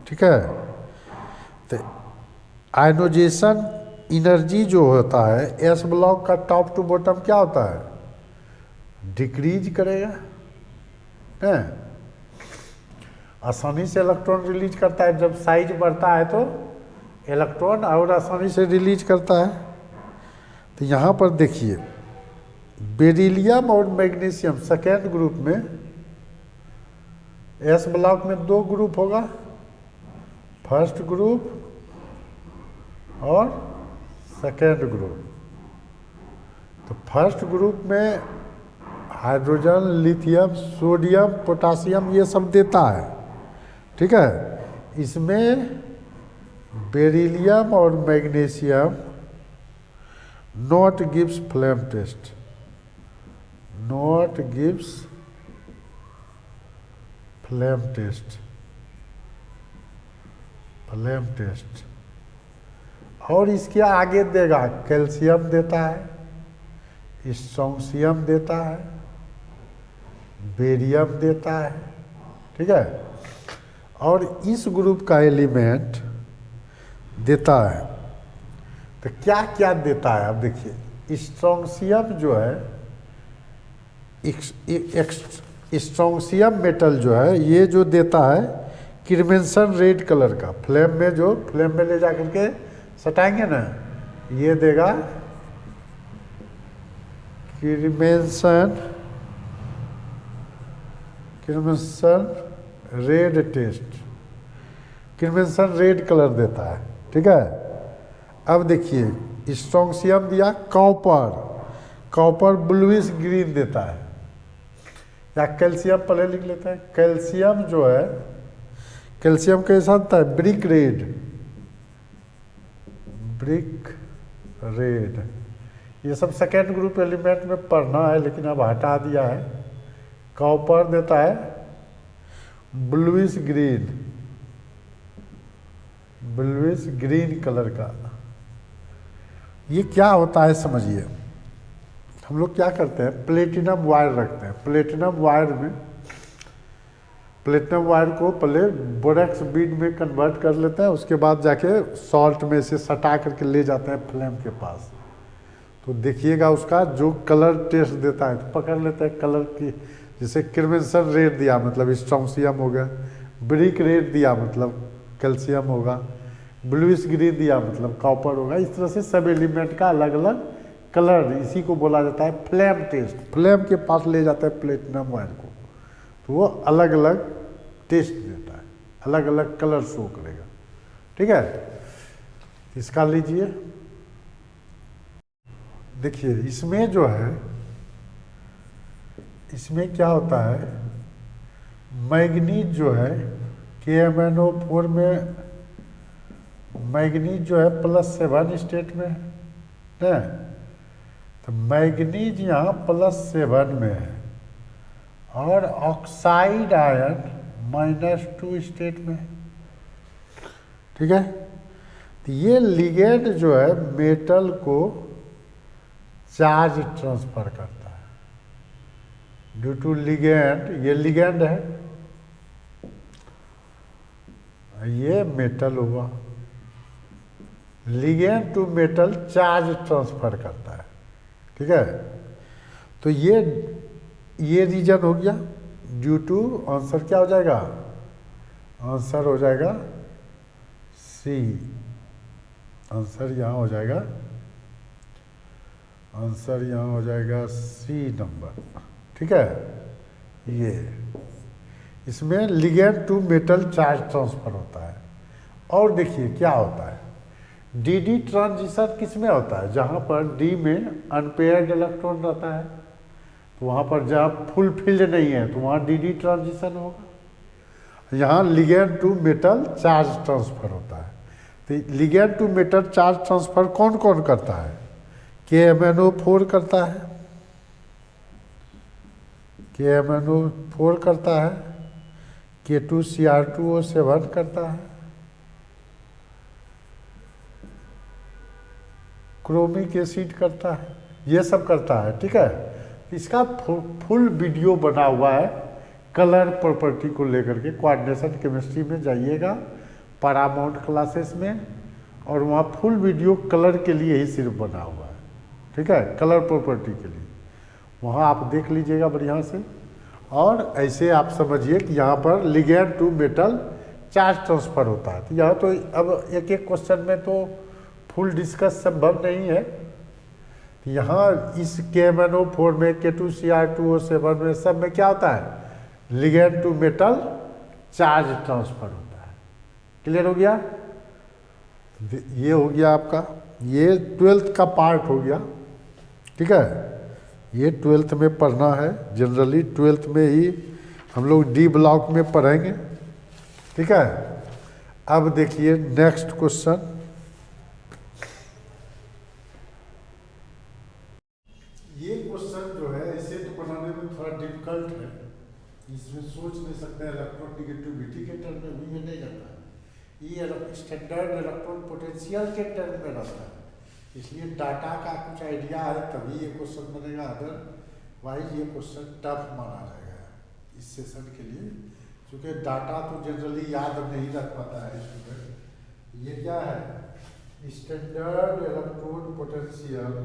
ठीक है। तो आयनोजेशन एनर्जी जो होता है एस ब्लॉक का टॉप टू बॉटम क्या होता है? डिक्रीज करेगा, है आसानी से इलेक्ट्रॉन रिलीज करता है। जब साइज बढ़ता है तो इलेक्ट्रॉन और आसानी से रिलीज करता है। तो यहाँ पर देखिए बेरिलियम और मैग्नीशियम सेकेंड ग्रुप में, एस ब्लॉक में दो ग्रुप होगा, फर्स्ट ग्रुप और सेकेंड ग्रुप। तो फर्स्ट ग्रुप में हाइड्रोजन, लिथियम, सोडियम, पोटासियम ये सब देता है, ठीक है। इसमें बेरिलियम और magnesium not gives flame test, not gives flame test, flame test. और इसके आगे देगा कैल्शियम देता है, स्ट्रोंशियम देता है, बेरियम देता है, ठीक है। और इस ग्रुप का एलिमेंट देता है। तो क्या क्या देता है? अब देखिए स्ट्रोंशियम जो है, स्ट्रोंशियम मेटल जो है ये जो देता है क्रिमेंसन रेड कलर का, फ्लेम में जो फ्लेम में ले जा करके सटाएंगे ना, ये देगा क्रिमेंसन रेड टेस्ट, क्रिमेंसन रेड कलर देता है, ठीक है। अब देखिए स्ट्रोंशियम दिया कॉपर, कॉपर ब्लूइश ग्रीन देता है। या कैल्शियम पहले लिख लेते हैं, कैल्शियम जो है, कैल्शियम कैसा होता है? Brick red, brick red. ये सब सेकेंड ग्रुप एलिमेंट में पढ़ना है लेकिन अब हटा दिया है। कॉपर देता है bluish green, bluish green colour का। ये क्या होता है समझिए। हम लोग क्या करते हैं, प्लेटिनम वायर रखते हैं। प्लेटिनम वायर में, प्लेटिनम वायर को पहले बोरेक्स बीड में कन्वर्ट कर लेते हैं, उसके बाद जाके सॉल्ट में से सटा करके ले जाते हैं फ्लेम के पास। तो देखिएगा उसका जो कलर टेस्ट देता है, तो पकड़ लेते हैं कलर की। जैसे क्रिमेंसन रेड दिया मतलब स्ट्रोंशियम हो गया, ब्रिक रेड दिया मतलब कैल्शियम होगा, ब्लूइश ग्रीन दिया मतलब कॉपर होगा। इस तरह से सब एलिमेंट का अलग अलग कलर, इसी को बोला जाता है फ्लेम टेस्ट। फ्लेम के पास ले जाता है प्लेटिनम वायर को, तो वो अलग अलग टेस्ट देता है, अलग अलग कलर शो करेगा, ठीक है। इसका लीजिए, देखिए इसमें जो है, इसमें क्या होता है, मैग्नीज जो है KMnO4 में मैग्नीज जो है +7 स्टेट में है, तो मैग्नीज यहाँ +7 में है और ऑक्साइड आयन -2 स्टेट में, ठीक है। तो ये लिगेंड जो है मेटल को चार्ज ट्रांसफर करता है ड्यू टू लिगेंड। ये लिगेंड है, ये मेटल हुआ, ligand to metal charge transfer करता है, ठीक है। तो ये रीजन हो गया ड्यू टू, आंसर क्या हो जाएगा? आंसर हो जाएगा सी, आंसर यहाँ हो जाएगा, आंसर यहाँ हो जाएगा सी नंबर, ठीक है। ये इसमें ligand to metal charge transfer होता है। और देखिए क्या होता है, डी ट्रांजिशन किस में होता है? जहाँ पर डी में अनपेयर्ड इलेक्ट्रॉन रहता है, तो वहाँ पर जहाँ फुल फील्ड नहीं है तो वहाँ डी ट्रांजिशन होगा। यहाँ ligand to metal charge transfer होता है। तो ligand to metal charge transfer कौन कौन करता है? KMnO4 करता है, KMnO4 करता है, K2Cr2O7 करता है, क्रोमिक एसिड करता है, ये सब करता है, ठीक है। इसका फुल वीडियो बना हुआ है कलर प्रॉपर्टी को लेकर के। कोऑर्डिनेशन केमिस्ट्री में जाइएगा पैरामाउंट क्लासेस में, और वहाँ फुल वीडियो कलर के लिए ही सिर्फ बना हुआ है, ठीक है, कलर प्रॉपर्टी के लिए। वहाँ आप देख लीजिएगा बढ़िया से। और ऐसे आप समझिए कि यहाँ पर ligand to metal charge transfer होता है। तो यहाँ तो अब एक एक क्वेश्चन में तो फुल डिस्कस संभव नहीं है। यहाँ इस KMnO4 में K2Cr2O7 में सब में क्या होता है, ligand to metal charge transfer होता है। क्लियर हो गया? ये हो गया आपका, ये 12th का पार्ट हो गया, ठीक है। ये 12th में पढ़ना है, जनरली 12th में ही हम लोग डी ब्लॉक में पढ़ेंगे, ठीक है। अब देखिए नेक्स्ट क्वेश्चन। ये क्वेश्चन जो है इसे तो बनाने में थोड़ा डिफिकल्ट है, इसमें सोच नहीं सकते इलेक्ट्रोनेगेटिविटी के टर्म में भी ये नहीं रहता है, ये स्टैंडर्ड इलेक्ट्रॉन पोटेंशियल के टर्म में रहता है। इसलिए डाटा का कुछ आइडिया है तभी ये क्वेश्चन बनेगा, अदरवाइज ये क्वेश्चन टफ माना जाएगा इस सेशन के लिए, क्योंकि डाटा तो जनरली याद नहीं रख पाता है स्टूडेंट। ये क्या है, standard electron potential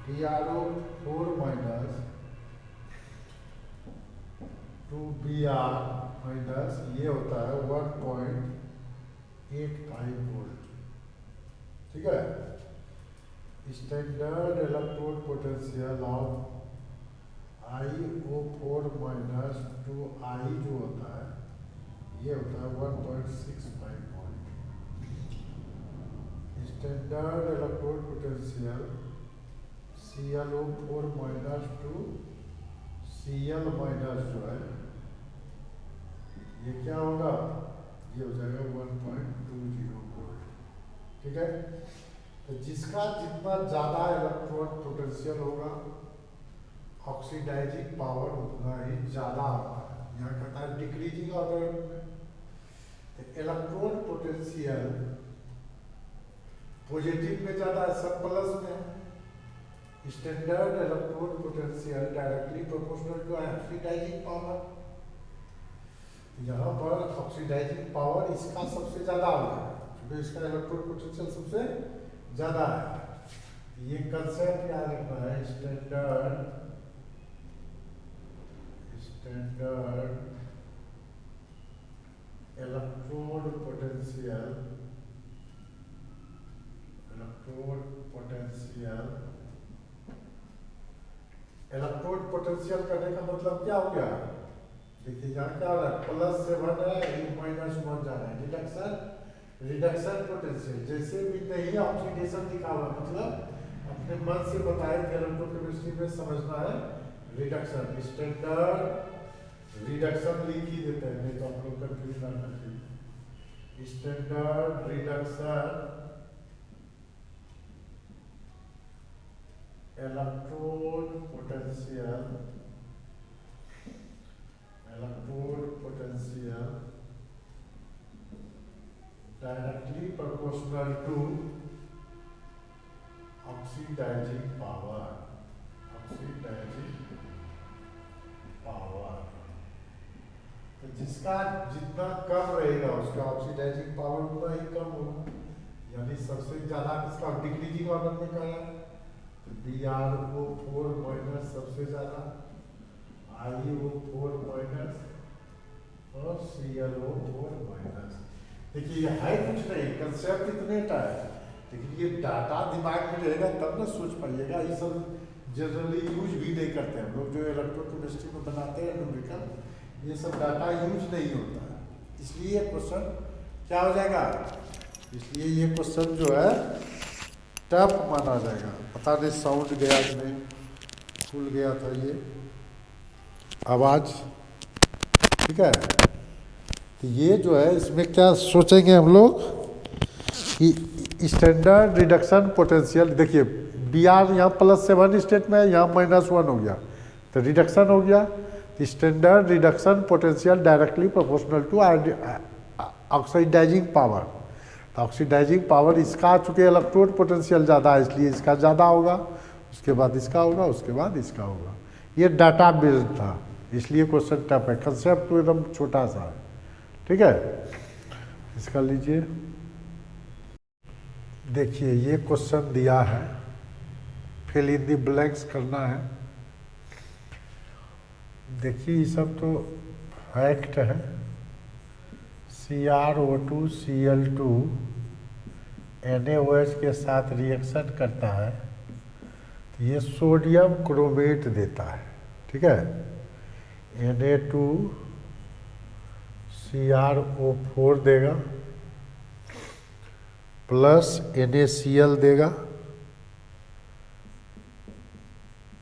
TrO4 minus 2Br minus ये होता है 1.85 वोल्ट, ठीक है। Standard electrode potential of IO4 minus 2I जो होता है ये होता है 1.65 volt. Standard electrode potential ClO4 minus 2 Cl minus जो है ये क्या होगा, ये हो जाएगा 1.20 वोल्ट, ठीक है। तो जिसका जितना ज़्यादा इलेक्ट्रॉन पोटेंशियल होगा ऑक्सीडाइजिंग पावर उतना ही ज़्यादा होता है। यहाँ कहता है डिक्रीजिंग ऑर्डर में। तो इलेक्ट्रॉन पोटेंशियल पॉजिटिव में ज़्यादा है, सब प्लस में है। Standard electron potential directly proportional to oxidising power. यहाँ पर ऑक्सीडाइजिंग पावर इसका सबसे ज़्यादा होगा क्योंकि इसका इलेक्ट्रॉन पोटेंशियल सबसे ज़्यादा है। ये कंसेप्ट याद रखना है, स्टैंडर्ड इलेक्ट्रोड पोटेंशियल करने का मतलब क्या हो गया, देखिए यहाँ क्या हो रहा है, +7 है, -1 जा रहा है, रिडक्शन पोटेंशियल। जैसे भी नहीं ऑक्सीडेशन दिखा हुआ, मतलब अपने मन से बताए कि इलेक्ट्रोकेमिस्ट्री में समझना है रिडक्शन। स्टैंडर्ड रिडक्शन लिख ही देते हैं, नहीं तो आप लोग कंफ्यूज ना करिए। Standard reduction electrode potential directly proportional to oxidising power. तो जिसका जितना कम रहेगा उसका ऑक्सीडाइजिंग पावर उतना ही कम होगा, यानी सबसे ज्यादा किसका डिक्रीजिंग ऑर्डर में क्या है, तो BrO4 माइनस सबसे ज्यादा, IO4 माइनस और ClO4 माइनस। देखिए ये है कुछ नहीं, कंसेप्ट इतने का है, लेकिन ये डाटा दिमाग में रहेगा तब ना सोच पाइएगा। ये सब जनरली यूज भी नहीं करते हम लोग, जो इलेक्ट्रोकेमिस्ट्री में बनाते हैं न्यूमेरिकल, ये सब डाटा यूज नहीं होता है, इसलिए ये क्वेश्चन क्या हो जाएगा, इसलिए ये क्वेश्चन जो है टफ माना जाएगा। पता नहीं साउंड गया कि नहीं, खुल गया था ये आवाज़, ठीक है। तो ये जो है इसमें क्या सोचेंगे हम लोग कि स्टैंडर्ड रिडक्शन पोटेंशियल, देखिए Br यहाँ +7 स्टेट में है, यहाँ -1 हो गया तो रिडक्शन हो गया। Standard reduction potential directly proportional to oxidising power. तो ऑक्सीडाइजिंग पावर इसका, चूँकि इलेक्ट्रोड पोटेंशियल ज़्यादा है इसलिए इसका ज़्यादा होगा, उसके बाद इसका होगा, उसके बाद इसका होगा। ये डाटा बेस्ड था इसलिए क्वेश्चन टफ है, कंसेप्ट तो एकदम छोटा सा है। ठीक है, इसका लीजिए, देखिए ये क्वेश्चन दिया है, फिल इन द ब्लैंक्स करना है। देखिए ये सब तो फैक्ट है। CrO2 Cl2 NaOH के साथ रिएक्शन करता है तो ये सोडियम क्रोमेट देता है। ठीक है, Na2CrO4 देगा प्लस NaCl देगा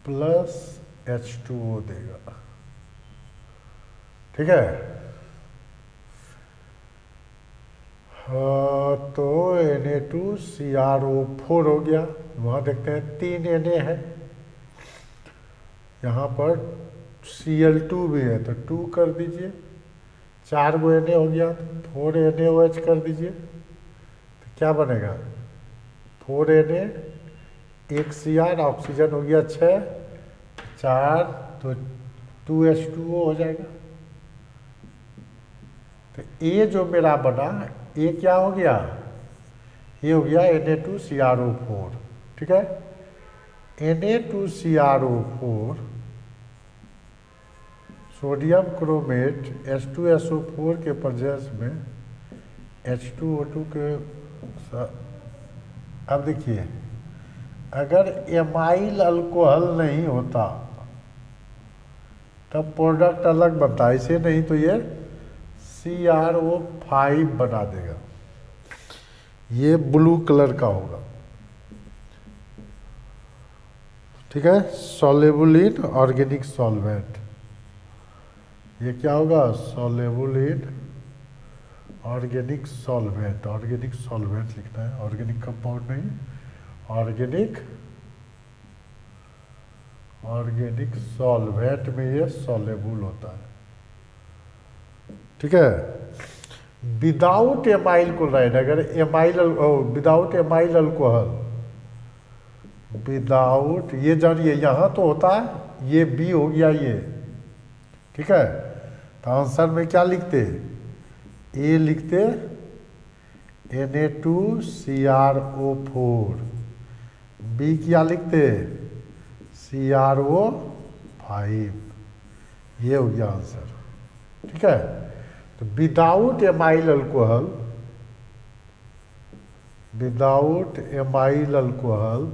प्लस H2O देगा। ठीक है, तो Na2CrO4 हो गया। वहाँ देखते हैं 3 Na है, यहाँ पर Cl2 भी है तो 2 कर दीजिए, 4 गो Na हो गया तो 4 NaOH कर दीजिए, तो क्या बनेगा 4 Na, 1 Cr, ऑक्सीजन हो गया 6, 4 तो 2H2O हो जाएगा। तो ये जो मेरा बना ये क्या हो गया, ये हो गया Na2CrO4। ठीक है, Na2CrO4 सोडियम क्रोमेट H2SO4 के प्रेजेंस में H2O2 के साथ। अब देखिए अगर एमाइल अल्कोहल नहीं होता तब प्रोडक्ट अलग बनता, इसे नहीं तो ये CrO5 बना देगा, ये ब्लू कलर का होगा। ठीक है, सॉल्युबल इन ऑर्गेनिक सॉल्वेंट, ये क्या होगा soluble in organic solvent. Organic solvent लिखना है, ऑर्गेनिक कंपाउंड नहीं, ऑर्गेनिक सॉल्वेंट में ये सॉल्युबल होता है। ठीक है, विदाउट एमाइल क्लोराइड, अगर amyl without amyl alcohol, without, ये जानिए यहाँ तो होता है, ये बी हो गया ये। ठीक है, तो आंसर में क्या लिखते, ए लिखते Na2CrO4, बी क्या लिखते CrO5, ये हो गया आंसर। ठीक है, तो without amyl alcohol, without amyl alcohol,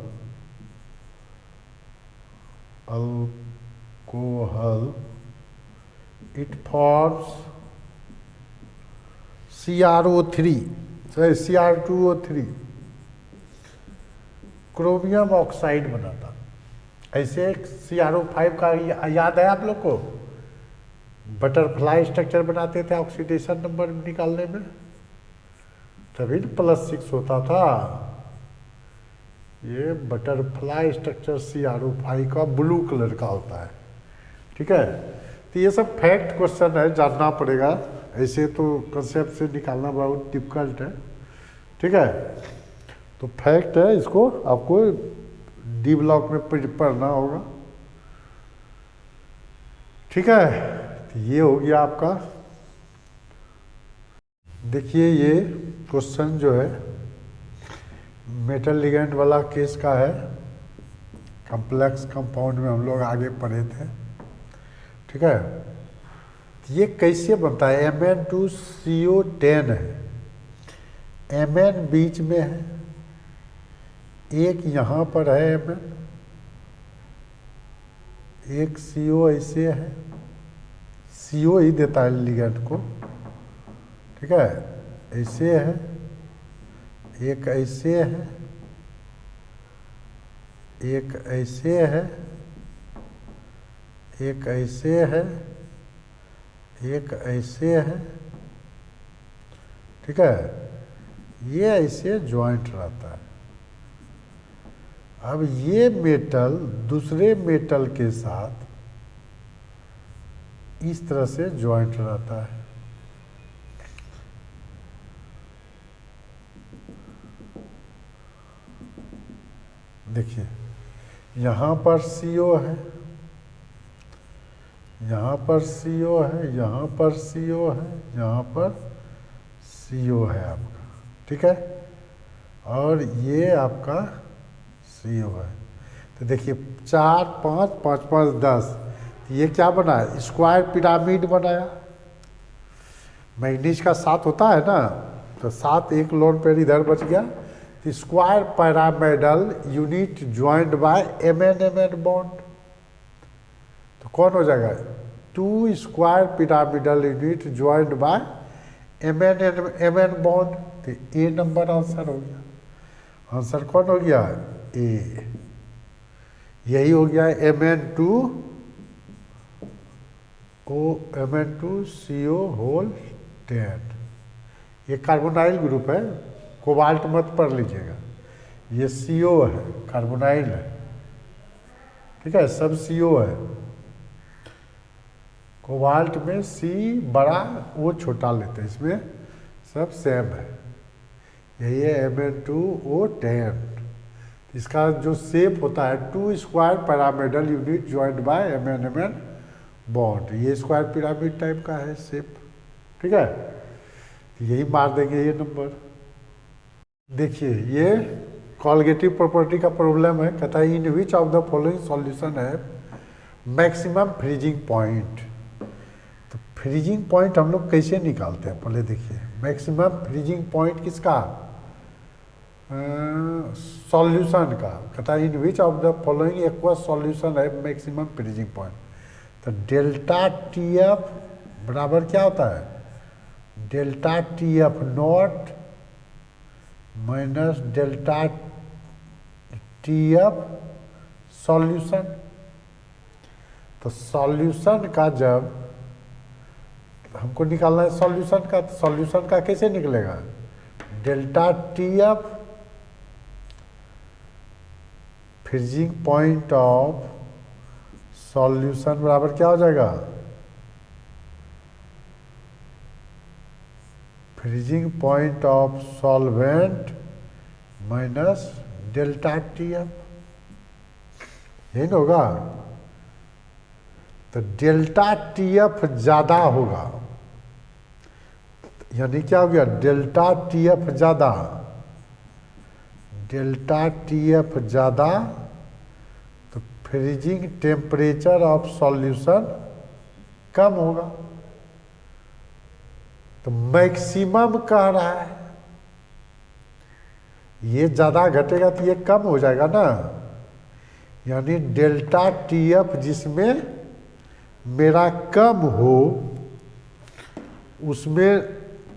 it forms CrO3, Cr2O3, chromium oxide बनाता। ऐसे CrO5 का याद है आप लोग को, बटरफ्लाई स्ट्रक्चर बनाते थे ऑक्सीडेशन नंबर निकालने में, तभी +6 होता था। ये बटरफ्लाई स्ट्रक्चर CrO5 का ब्लू कलर का होता है। ठीक है, तो ये सब फैक्ट क्वेश्चन है, जानना पड़ेगा, ऐसे तो कंसेप्ट से निकालना बहुत डिफिकल्ट है। ठीक है, तो फैक्ट है, इसको आपको डी ब्लॉक में पढ़ना होगा। ठीक है, तो ये हो गया आपका। देखिए ये क्वेश्चन जो है मेटल लिगेंड वाला केस का है, कॉम्प्लेक्स कंपाउंड में हम लोग आगे पढ़े थे। ठीक है, ये कैसे बनता है, Mn2CO10 है, Mn बीच में है, एक यहाँ पर है Mn, एक CO ऐसे है, CO ही देता है लिगेंड को। ठीक है, ऐसे है, एक ऐसे है, एक ऐसे है, एक ऐसे है, एक ऐसे है। ठीक है, ये ऐसे जॉइंट रहता है। अब ये मेटल दूसरे मेटल के साथ इस तरह से जॉइंट रहता है। देखिए यहाँ पर CO है, यहाँ पर CO है, यहाँ पर CO है, यहाँ पर CO है आपका, ठीक है, और ये आपका CO है। तो देखिए 4 5 5 5 10, ये क्या बना है, स्क्वायर पिरामिड बनाया। मैग्नीज का 7 होता है ना, तो 7 एक लोन पेयर इधर बच गया, तो square pyramidal unit joint by MN bond. तो कौन हो जाएगा, 2 square pyramidal unit joint by MN bond. तो ए नंबर आंसर हो गया। आंसर कौन हो गया, ए। यही हो गया Mn2CO होल 10। ये कार्बोनाइल ग्रुप है, कोबाल्ट मत पढ़ लीजिएगा, ये CO है, कार्बोनाइल है, ठीक है, सब CO है। कोबाल्ट में C बड़ा O छोटा लेते हैं, इसमें सब सेम है। यही है Mn2O10। इसका जो शेप होता है 2 square pyramidal unit joint by MN bond, ये स्क्वायर पिरामिड टाइप का है शेप, ठीक है। यही मार देंगे ये नंबर। देखिए ये कॉलगेटिव प्रॉपर्टी का प्रॉब्लम है, कहता है in which of the following solution है मैक्सिमम फ्रीजिंग पॉइंट। तो फ्रीजिंग पॉइंट हम लोग कैसे निकालते हैं, पहले देखिए मैक्सिमम फ्रीजिंग पॉइंट किसका, सॉल्यूशन का। कहता है in which of the following aqueous solution है मैक्सिमम फ्रीजिंग पॉइंट। तो डेल्टा TF बराबर क्या होता है, delta TF not minus delta TF solution. तो सॉल्यूशन का जब हमको निकालना है सॉल्यूशन का, तो सॉल्यूशन का कैसे निकलेगा, delta TF freezing point of solution बराबर क्या हो जाएगा, freezing point of solvent minus delta TF, यही ना होगा। तो डेल्टा TF ज़्यादा होगा, यानी क्या हो गया, डेल्टा TF ज़्यादा, डेल्टा TF ज़्यादा, तो फ्रीजिंग टेम्परेचर ऑफ सॉल्यूशन कम होगा। तो मैक्सिमम कह रहा है, ये ज़्यादा घटेगा तो ये कम हो जाएगा ना, यानी डेल्टा TF जिसमें मेरा कम हो उसमें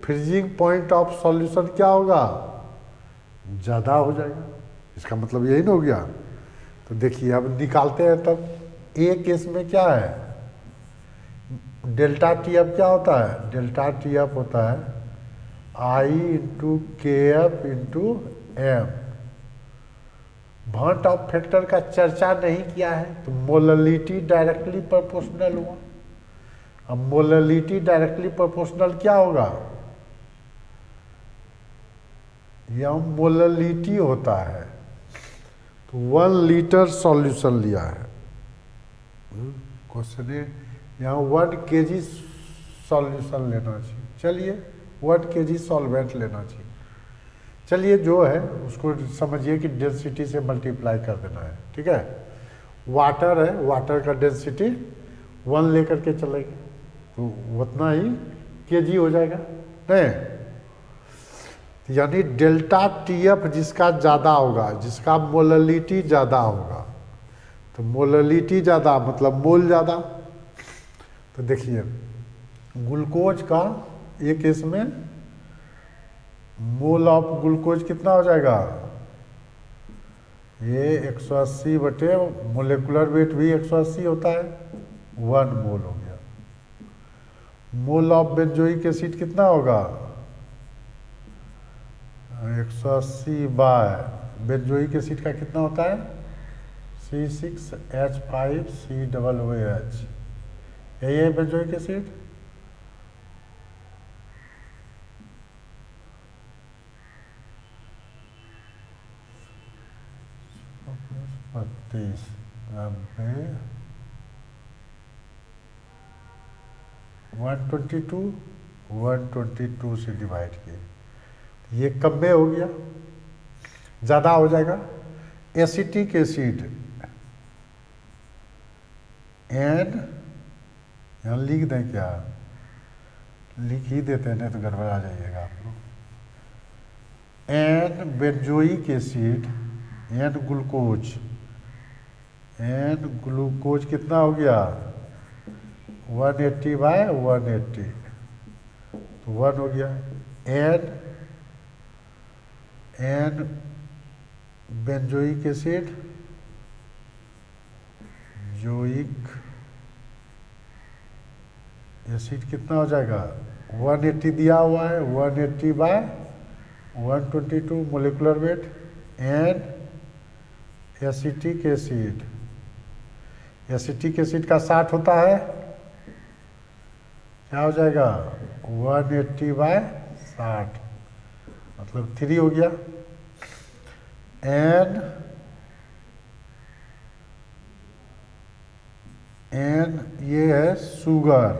फ्रीजिंग पॉइंट ऑफ सॉल्यूशन क्या होगा, ज़्यादा हो जाएगा। इसका मतलब यही ना हो गया। तो देखिए अब निकालते हैं, तब ए केस में क्या है, डेल्टा TF क्या होता है, डेल्टा TF होता है I/KF/m। भांट ऑफ फैक्टर का चर्चा नहीं किया है, तो मोललिटी डायरेक्टली प्रोपोर्शनल हुआ। अब मोललिटी डायरेक्टली प्रोपोर्शनल क्या होगा, यह मोललिटी होता है। तो 1 लीटर सॉल्यूशन लिया है, क्वेश्चन है यहाँ 1 kg सॉल्यूशन लेना चाहिए, चलिए 1 kg सॉल्वेंट लेना चाहिए। चलिए जो है उसको समझिए कि डेंसिटी से मल्टीप्लाई कर देना है, ठीक है। वाटर है, वाटर का डेंसिटी 1 लेकर के चलेंगे तो उतना ही kg हो जाएगा, नहीं, यानी डेल्टा TF जिसका ज़्यादा होगा, जिसका मोललिटी ज़्यादा होगा, तो मोललिटी ज़्यादा मतलब मोल ज़्यादा। तो देखिए ग्लूकोज का एक केस में मोल ऑफ ग्लूकोज कितना हो जाएगा, ये 180 बटे मोलेकुलर वेट भी 180 होता है, 1 मोल हो गया। मोल ऑफ बेंजोइक एसिड कितना होगा, 180 बाय बेंजोइक एसिड का कितना होता है, C6H5COOH, यही है बेंजोइक एसिड। 32 90 122 122 से डिवाइड किए, ये कम में हो गया, ज़्यादा हो जाएगा। एसिटिक एसिड एन, यहाँ लिख दें क्या, लिख ही देते हैं नहीं तो गड़बड़ा जाइएगा आप लोग। N benzoic acid N glucose, N glucose कितना हो गया 180 बाय 180 तो 1 हो गया। एन एन बेंजोइक एसिड जोइक एसिड कितना हो जाएगा 180 दिया हुआ है, 180 बाय 122 molecular weight. N acetic acid, acetic acid का 60 होता है, क्या हो जाएगा 180 बाय 60 मतलब 3 हो गया। एन एन ये है शुगर,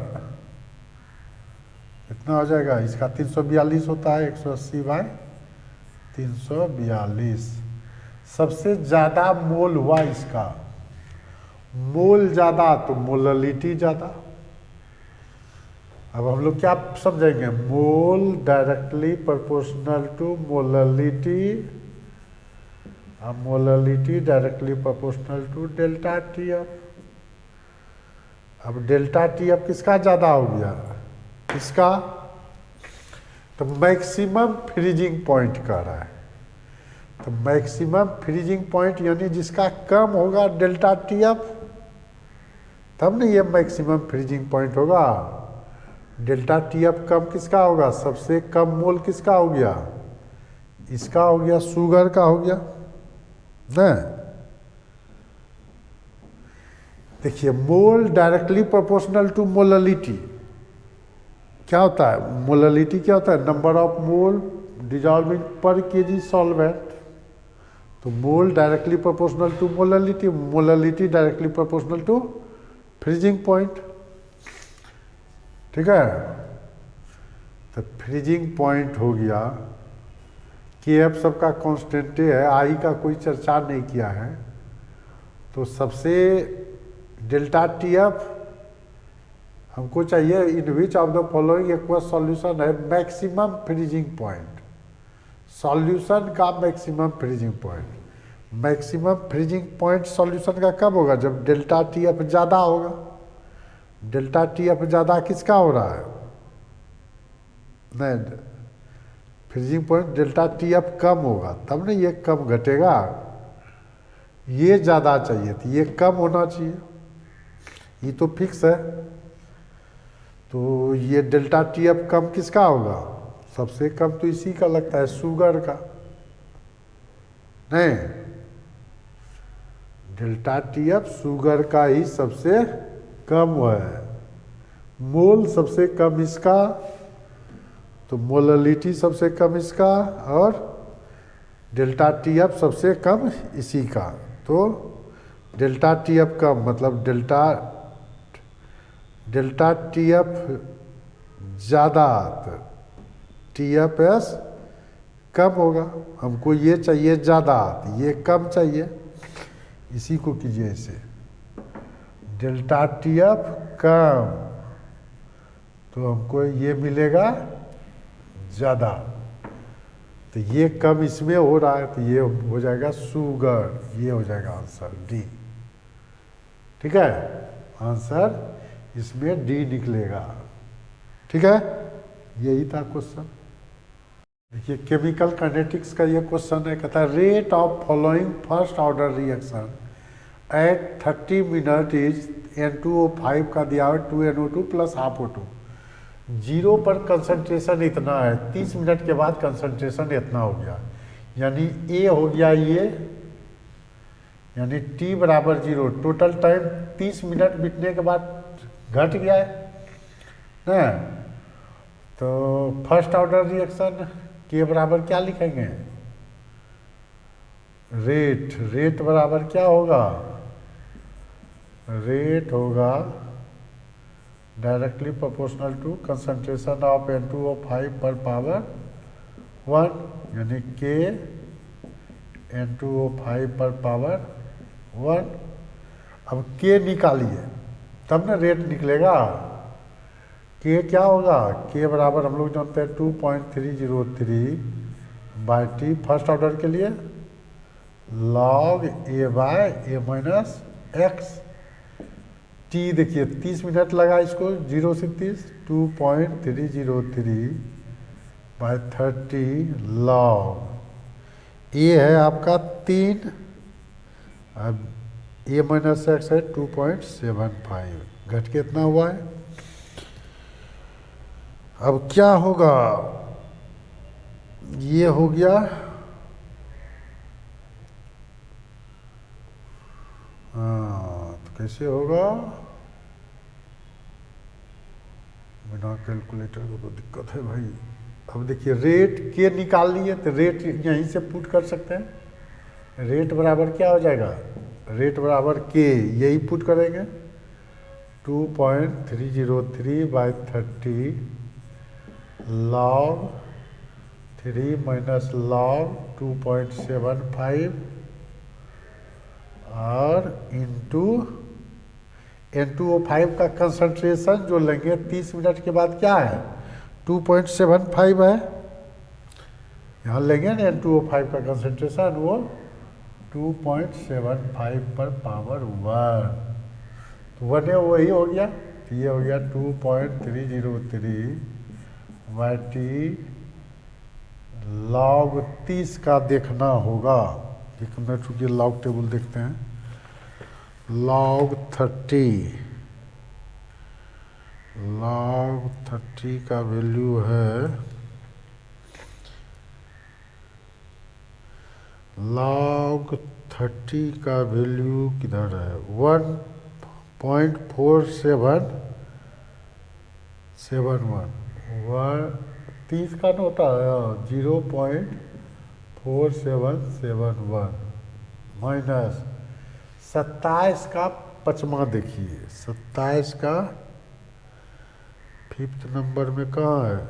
कितना हो जाएगा, इसका 342 होता है, 180 बाय 342। सबसे ज़्यादा मोल हुआ इसका, मोल ज़्यादा तो मोललिटी ज़्यादा। अब हम लोग क्या समझेंगे, mole directly proportional to molality, molality directly proportional to delta T F. अब डेल्टा टी एफ किसका ज़्यादा हो गया, इसका, तो मैक्सिमम फ्रीजिंग पॉइंट कह रहा है, तो मैक्सिमम फ्रीजिंग पॉइंट यानी जिसका कम होगा डेल्टा टी एफ, तब ना ये मैक्सिमम फ्रीजिंग पॉइंट होगा। डेल्टा टी एफ कम किसका होगा, सबसे कम मोल किसका हो गया, इसका हो गया, शुगर का हो गया ना। देखिए mole directly proportional to molality क्या होता है, मोललिटी क्या होता है, number of mole dissolving per KG solvent. तो mole directly proportional to molality, molality directly proportional to freezing point, ठीक है। तो फ्रीजिंग पॉइंट हो गया, के एफ सबका कांस्टेंट है, आई का कोई चर्चा नहीं किया है। तो सबसे डेल्टा टी एफ हमको चाहिए, in which of the following aqueous solution है मैक्सिमम फ्रीजिंग पॉइंट, सॉल्यूशन का maximum freezing point. Maximum freezing point solution का कब होगा, जब डेल्टा टी एफ ज़्यादा होगा। डेल्टा टी एफ ज़्यादा किसका हो रहा है, नहीं, freezing point delta T F कम होगा तब ना ये कम घटेगा, ये ज़्यादा चाहिए तो ये कम होना चाहिए, ये तो फिक्स है। तो ये डेल्टा टी एफ कम किसका होगा, सबसे कम तो इसी का लगता है, शुगर का, नहीं, डेल्टा टी एफ शुगर का ही सबसे कम है। मोल सबसे कम इसका, तो मोललिटी सबसे कम इसका, और डेल्टा टी एफ सबसे कम इसी का। तो डेल्टा टी एफ कम मतलब डेल्टा टी एफ ज़्यादा, टी एफ एस कम होगा। हमको ये चाहिए ज़्यादा, ये कम चाहिए, इसी को कीजिए इसे, डेल्टा टी एफ कम, तो हमको ये मिलेगा ज़्यादा, तो ये कम इसमें हो रहा है, तो ये हो जाएगा शुगर, ये हो जाएगा आंसर डी, ठीक है, आंसर इसमें डी निकलेगा, ठीक है। यही था क्वेश्चन। देखिए केमिकल काइनेटिक्स का ये क्वेश्चन है, कहता है rate of following first order reaction at 30 minute is N2O5 का दिया हुआ 2NO2 प्लस हाफ O2, 0 पर कंसंट्रेशन इतना है, 30 मिनट के बाद कंसंट्रेशन इतना हो गया, यानी ए हो गया ये, यानी T बराबर 0, टोटल टाइम 30 मिनट बीतने के बाद घट गया है ना। तो फर्स्ट ऑर्डर रिएक्शन के बराबर क्या लिखेंगे, रेट, रेट बराबर क्या होगा, रेट होगा directly proportional to concentration of N2O5 पर पावर 1, यानी K N2O5 पर पावर 1। अब K निकालिए तब ना रेट निकलेगा। K क्या होगा, K बराबर हम लोग जानते हैं 2.303/T फर्स्ट ऑर्डर के लिए log A/A-x। T देखिए 30 मिनट लगा इसको, 0 से 30, 2.303/30 log। A है आपका 3, अब A-x है 2.75, घट के इतना हुआ है। अब क्या होगा, ये हो गया तो कैसे होगा, बिना कैलकुलेटर को तो दिक्कत है भाई। अब देखिए रेट के निकाल लिए तो रेट यहीं से पुट कर सकते हैं। रेट बराबर क्या हो जाएगा, रेट बराबर के, यही पुट करेंगे 2.303/30 log 3 माइनस log 2.75 और इंटू N2O5 का कंसंट्रेशन जो लेंगे 30 मिनट के बाद क्या है 2.75 है, यहाँ लेंगे ना N2O5 का कंसंट्रेशन वो 2.75 पर पावर 1, तो 1 है वही हो गया, तो ये हो गया 2.303/T log 30 का देखना होगा। एक मिनट रुकिए, लॉग टेबल देखते हैं। log 30 का वैल्यू है, log 30 का वैल्यू किधर है, 1.4771, 30 का नोटा है 0.4771 माइनस 27 का 5वां देखिए, 27 का 5th नंबर में कहाँ है,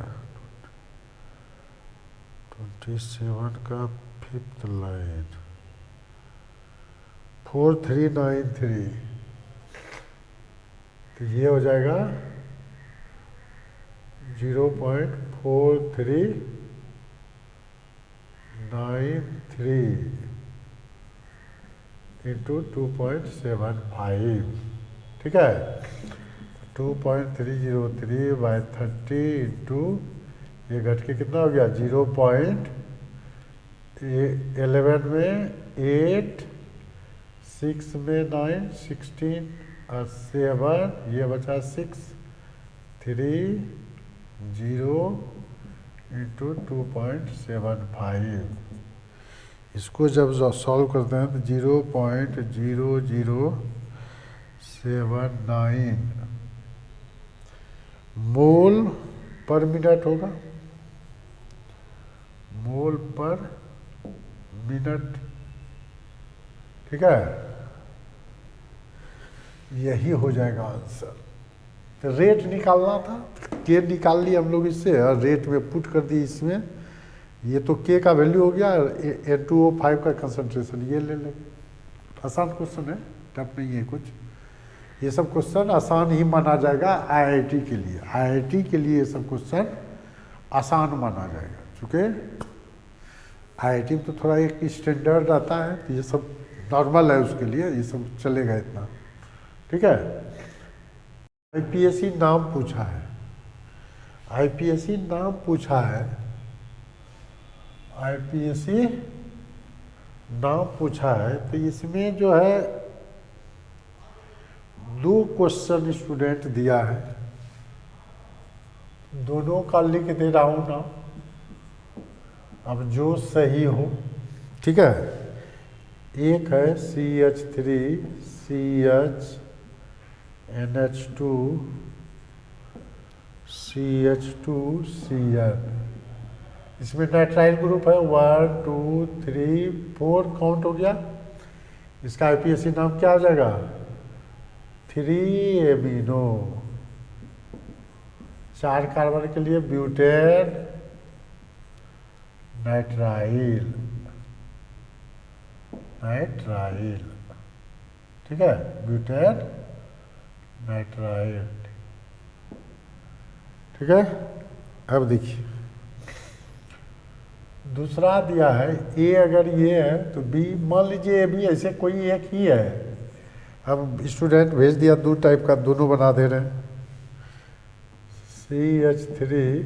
27 का 5th लाइन 4393, तो ये हो जाएगा 0.4393 इंटू 2.75, ठीक है, 2.303/30 इंटू ये घट के कितना हो गया 0.11 में 8, 6 में 9, 16 और 7, ये बचा 6, 3, 0 इंटू 2.75। इसको जब सॉल्व करते हैं तो 0.0079 मोल पर मिनट होगा, मोल पर मिनट, ठीक है, यही हो जाएगा आंसर। तो रेट निकालना था, के निकाल लिया हम लोग इससे और रेट में पुट कर दी इसमें, ये तो के का वैल्यू हो गया, N2O5 का कंसंट्रेशन ये ले लेंगे। आसान क्वेश्चन है, टफ नहीं है कुछ, ये सब क्वेश्चन आसान ही माना जाएगा आईआईटी के लिए, आईआईटी के लिए ये सब क्वेश्चन आसान माना जाएगा, चूँकि आईआईटी में तो थोड़ा एक स्टैंडर्ड आता है, तो ये सब नॉर्मल है उसके लिए, ये सब चलेगा इतना, ठीक है। आईपीएससी नाम पूछा है, आईपीएससी नाम पूछा है, आईपीएससी नाम पूछा है, तो इसमें जो है 2 क्वेश्चन स्टूडेंट दिया है, दोनों का लिख दे रहा हूँ ना, अब जो सही हो, ठीक है। एक है CH3CHNH2CH2Cl, इसमें नाइट्राइल ग्रुप है 1 2 3 4 काउंट हो गया। इसका आईपीएसी नाम क्या हो जाएगा 3 एमिनो। 4 कार्बन के लिए ब्यूटेन नाइट्राइल नाइट्राइल, ठीक है, ब्यूटेन नाइट्राइल, ठीक है। अब देखिए दूसरा दिया है ए, अगर ये है तो बी, मान लीजिए ए भी ऐसे कोई एक ही है। अब स्टूडेंट भेज दिया 2 टाइप का, दोनों बना दे रहे हैं CH3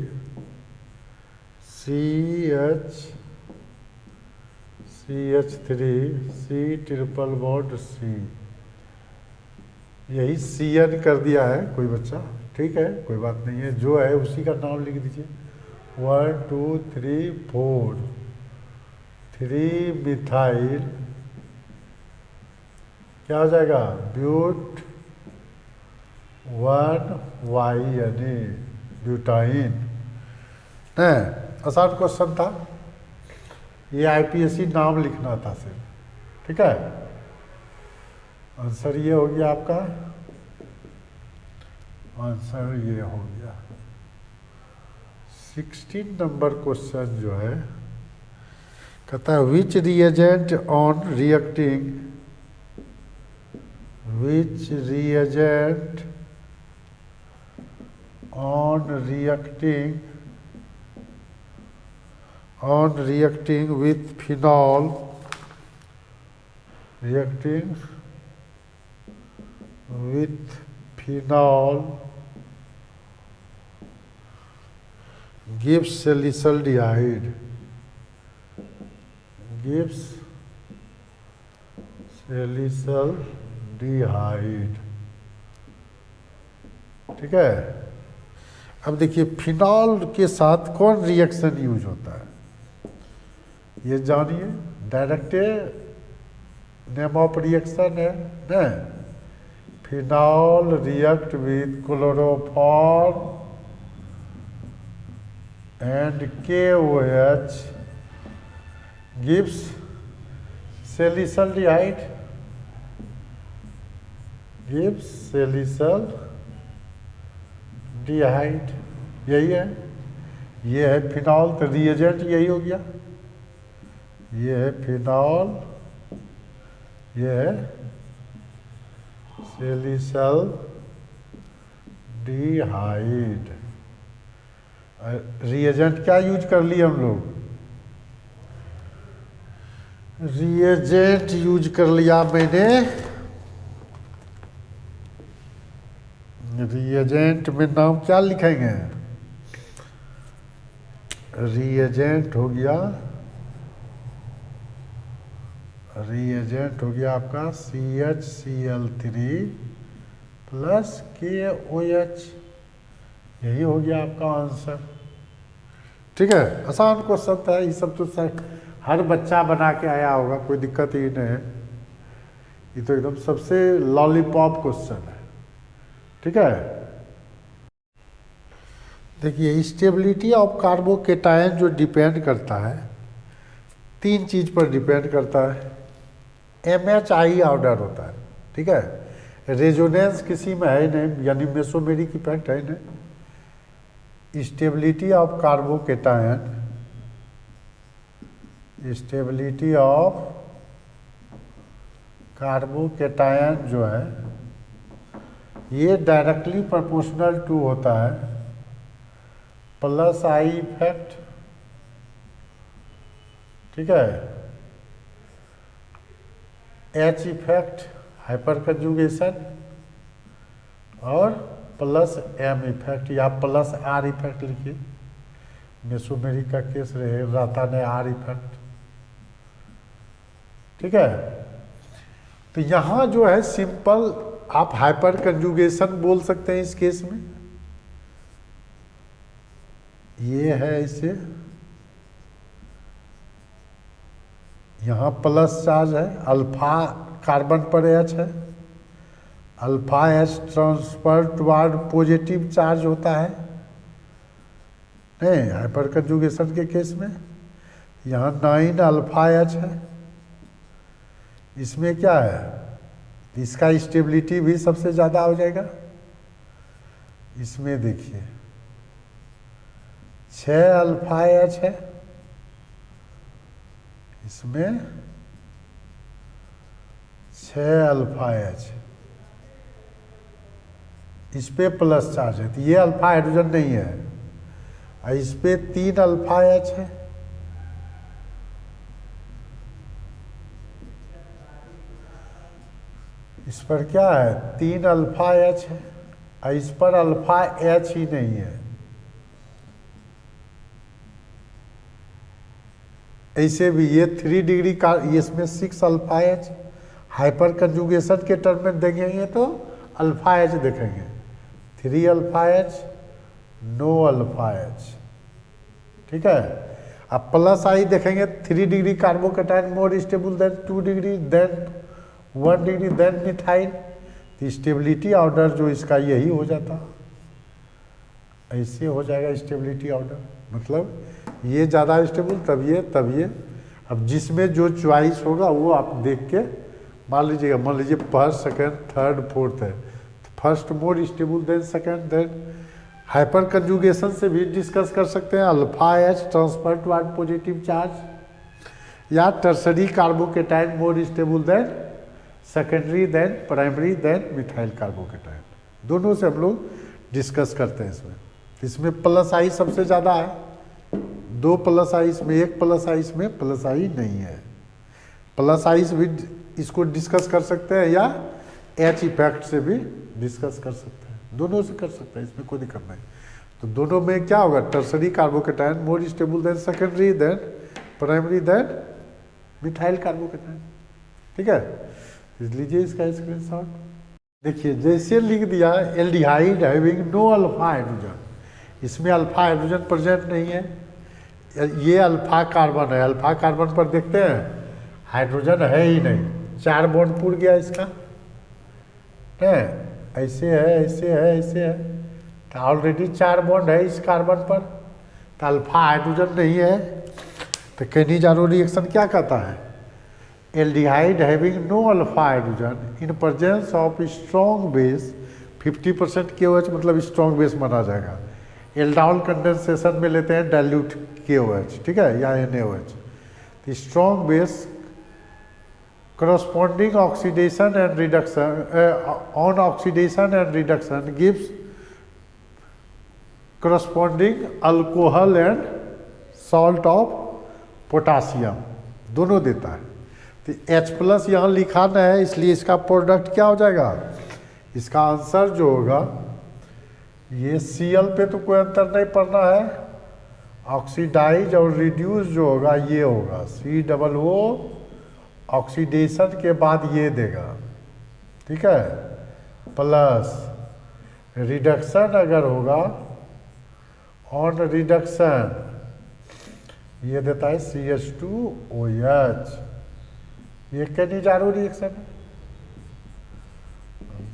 CH3 C triple bond C, यही CN कर दिया है कोई बच्चा, ठीक है, कोई बात नहीं है, जो है उसी का नाम लिख दीजिए। 1 2 3 4 3 मिथाइल क्या हो जाएगा ब्यूट 1Y यानी ब्यूटाइन। नहीं, आसान क्वेश्चन था, ये आईपीएससी नाम लिखना था सिर्फ, ठीक है। आंसर ये हो गया आपका, आंसर ये हो गया। 16 नंबर क्वेश्चन जो है कहता है which reagent on reacting, which reagent on reacting with phenol, reacting with phenol gives salicylaldehyde, gives salicylaldehyde, ठीक है। अब देखिए फिनॉल के साथ कौन रिएक्शन यूज होता है ये जानिए। डायरेक्ट नेम ऑफ रिएक्शन है न, phenol react with chloroform and KOH gives salicylaldehyde, gives salicylaldehyde, यही है, ये है फिनॉल, तो रिएजेंट यही हो गया, ये है फिनॉल, ये है सैलिसल्डिहाइड। रिएजेंट क्या यूज कर लिए हम लोग, रिएजेंट यूज कर लिया मैंने, रिएजेंट में नाम क्या लिखेंगे, रिएजेंट हो गया, रिएजेंट हो गया आपका CHCl3 प्लस KOH, यही हो गया आपका आंसर, ठीक है। आसान क्वेश्चन था, ये सब तो हर बच्चा बना के आया होगा, कोई दिक्कत ही नहीं है, ये तो एकदम सबसे लॉलीपॉप क्वेश्चन है, ठीक है। देखिए स्टेबिलिटी ऑफ कार्बोकेटायन जो डिपेंड करता है 3 चीज़ पर डिपेंड करता है। MHI ऑर्डर होता है, ठीक है, रेजोनेंस किसी में है नहीं, यानी मेसोमेरिक इफेक्ट है नहीं। Stability of carbocation, stability of carbocation जो है ये डायरेक्टली प्रोपोर्शनल टू होता है प्लस I इफेक्ट, ठीक है, H इफेक्ट हाइपर कंजुगेशन और प्लस M इफेक्ट या प्लस R इफेक्ट लिखिए, मेसोमेरिक का केस रहता है R इफेक्ट, ठीक है। तो यहाँ जो है सिंपल आप हाइपर कंजुगेशन बोल सकते हैं इस केस में, ये है इसे, यहाँ प्लस चार्ज है, अल्फा कार्बन पर H है, alpha H transfer toward positive charge होता है, नहीं, हाइपर कंजुगेशन के केस में यहाँ 9 अल्फा एच है, इसमें क्या है, इसका स्टेबिलिटी भी सबसे ज़्यादा हो जाएगा। इसमें देखिए 6 अल्फा एच है, इसमें 6 अल्फा एच, इस पे प्लस चार्ज है, तो ये अल्फा हाइड्रोजन नहीं है, और इस पे 3 अल्फा एच है, इस पर क्या है 3 अल्फा एच है, और इस पर अल्फा एच ही नहीं है। ऐसे भी ये 3 डिग्री का, इसमें 6 अल्फा एच, हाइपर कंजुगेशन के टर्म में देखेंगे तो अल्फा एच देखेंगे, 3 alpha H, no alpha H, ठीक है। अब प्लस आई देखेंगे, 3 degree carbocation more stable than 2 degree than 1 degree than methyl, तो स्टेबिलिटी ऑर्डर जो इसका यही हो जाता, ऐसे हो जाएगा स्टेबिलिटी ऑर्डर, मतलब ये ज़्यादा स्टेबल, तब ये। अब जिसमें जो चॉइस होगा वो आप देख के मान लीजिएगा, मान लीजिए फर्स्ट, सेकंड, थर्ड, फोर्थ है, first more stable than second, then hyper conjugation से भी डिस्कस कर सकते हैं, alpha H transfer toward positive charge, या tertiary carbocation more stable than secondary than primary than methyl carbocation, दोनों से हम लोग डिस्कस करते हैं। इसमें प्लस आई सबसे ज़्यादा है, 2 प्लस आई इसमें, 1 प्लस आई इसमें, प्लस आई नहीं है। प्लस आई से भी इसको डिस्कस कर सकते हैं, या एच इफेक्ट से भी डिस्कस कर सकते हैं, दोनों से कर सकते हैं, इसमें कोई दिक्कत नहीं। तो दोनों में क्या होगा, tertiary carbocation more stable than secondary than primary than methyl carbocation, ठीक है। लीजिए इसका स्क्रीनशॉट, देखिए जैसे लिख दिया aldehyde having no alpha hydrogen, इसमें अल्फा हाइड्रोजन प्रेजेंट नहीं है, ये अल्फा कार्बन है, अल्फा कार्बन पर देखते हैं हाइड्रोजन है ही नहीं, 4 बॉन्ड पूर गया इसका, है ऐसे है, ऐसे है, ऐसे है, तो ऑलरेडी 4 बॉन्ड है इस कार्बन पर, तो अल्फा हाइड्रोजन नहीं है। तो केनिजारो रिएक्शन क्या कहता है, aldehyde having no alpha hydrogen in presence of strong base 50% KOH, मतलब स्ट्रॉन्ग बेस माना जाएगा। एल्डाउल कंडेंसेशन में लेते हैं डाइल्यूट KOH, ठीक है, या NaOH। तो strong base corresponding oxidation and reduction on oxidation and reduction gives corresponding alcohol and salt of potassium, दोनों देता है। तो H+ यहाँ लिखाना है, इसलिए इसका प्रोडक्ट क्या हो जाएगा, इसका आंसर जो होगा ये Cl पे तो कोई अंतर नहीं पड़ना है, ऑक्सीडाइज और रिड्यूस जो होगा ये होगा COO, ऑक्सीडेशन के बाद ये देगा, ठीक है, प्लस रिडक्शन अगर होगा ऑन रिडक्शन ये देता है CH2OH, ये केनिजारो रिएक्शन है,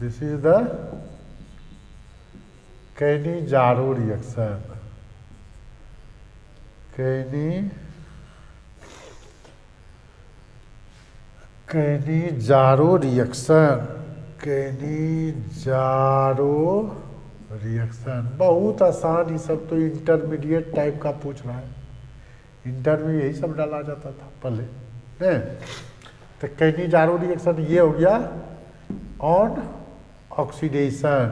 this is the Cannizzaro reaction, Cannizzaro reaction बहुत आसान, ये सब तो इंटरमीडिएट टाइप का पूछ रहा है, इंटर में यही सब डाला जाता था पहले, नहीं। तो केनिजारो रिएक्शन ये हो गया ऑन ऑक्सीडेशन,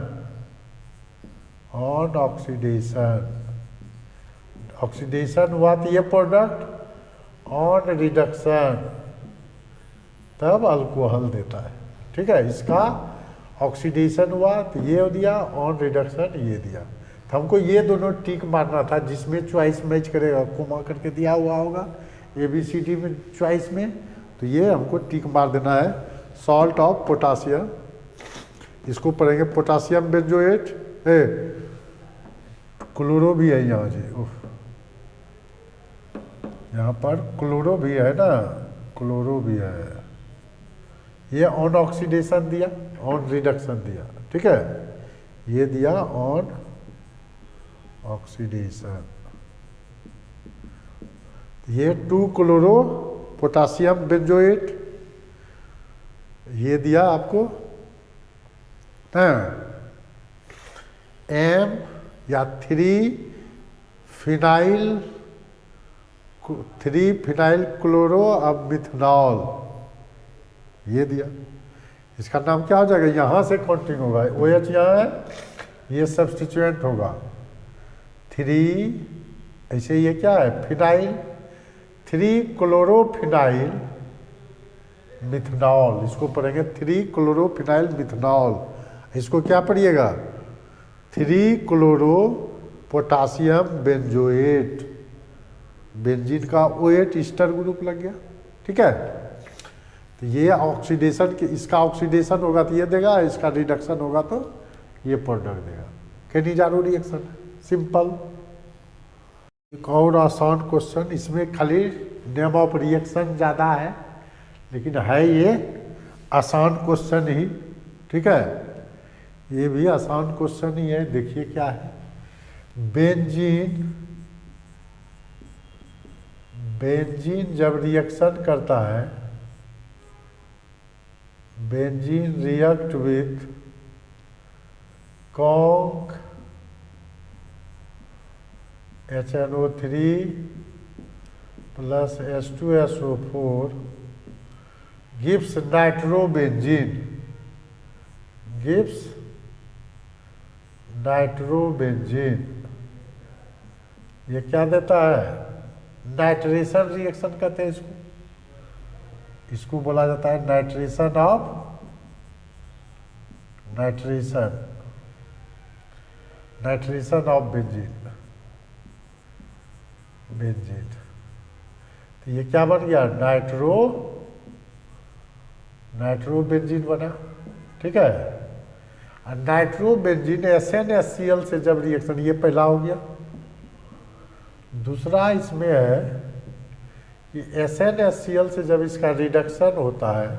ऑक्सीडेशन हुआ तो ये प्रोडक्ट, ऑन रिडक्शन तब अल्कोहल देता है, ठीक है। इसका ऑक्सीडेशन हुआ तो ये हो दिया, ऑन रिडक्शन ये दिया, तो हमको ये दोनों टिक मारना था, जिसमें चॉइस मैच करेगा कोमा करके दिया हुआ होगा ABCD में चॉइस में, तो ये हमको टिक मार देना है। सॉल्ट ऑफ पोटासियम, इसको पढ़ेंगे पोटासियम बेंजोएट, क्लोरो भी है यहाँ जी, यहाँ पर क्लोरो भी है ना, क्लोरो भी है, ये ऑन ऑक्सीडेशन दिया, ऑन रिडक्शन दिया, ठीक है, ये दिया ऑन ऑक्सीडेशन, ये 2 क्लोरो पोटासियम बेंजोएट ये दिया आपको, हाँ। एम या 3 फिनाइल क्लोरो अब मिथनॉल ये दिया। इसका नाम क्या हो जाएगा, यहाँ से काउंटिंग होगा, ओ एच यहाँ है, ये सब्स्टिट्यूएंट होगा 3, ऐसे ये क्या है फिनाइल, 3 क्लोरोफिनाइल मिथनॉल, इसको पढ़ेंगे 3 क्लोरोफिनाइल मिथनॉल। इसको क्या पढ़िएगा 3 क्लोरो पोटासियम बेंजोएट, बेंजीन का OH ईस्टर ग्रुप लग गया, ठीक है। तो ये ऑक्सीडेशन के, इसका ऑक्सीडेशन होगा तो ये देगा, इसका रिडक्शन होगा तो ये प्रोडक्ट देगा। Cannizzaro reaction simple. एक और आसान क्वेश्चन, इसमें खाली नेम ऑफ रिएक्शन ज़्यादा है, लेकिन है ये आसान क्वेश्चन ही, ठीक है। ये भी आसान क्वेश्चन ही है। देखिए क्या है, बेंजीन जब रिएक्शन करता है, benzene react with conc HNO3 plus H2SO4 gives nitrobenzene, gives nitrobenzene. ये क्या देता है, नाइट्रेशन रिएक्शन कहते हैं इसको, इसको बोला जाता है नाइट्रेशन ऑफ बेंजीन, तो ये क्या बन गया नाइट्रोबेंजीन बना, ठीक है। और नाइट्रोबेंजीन SnHCl से जब रिएक्शन, ये पहला हो गया। दूसरा इसमें है कि SnHCl से जब इसका रिडक्शन होता है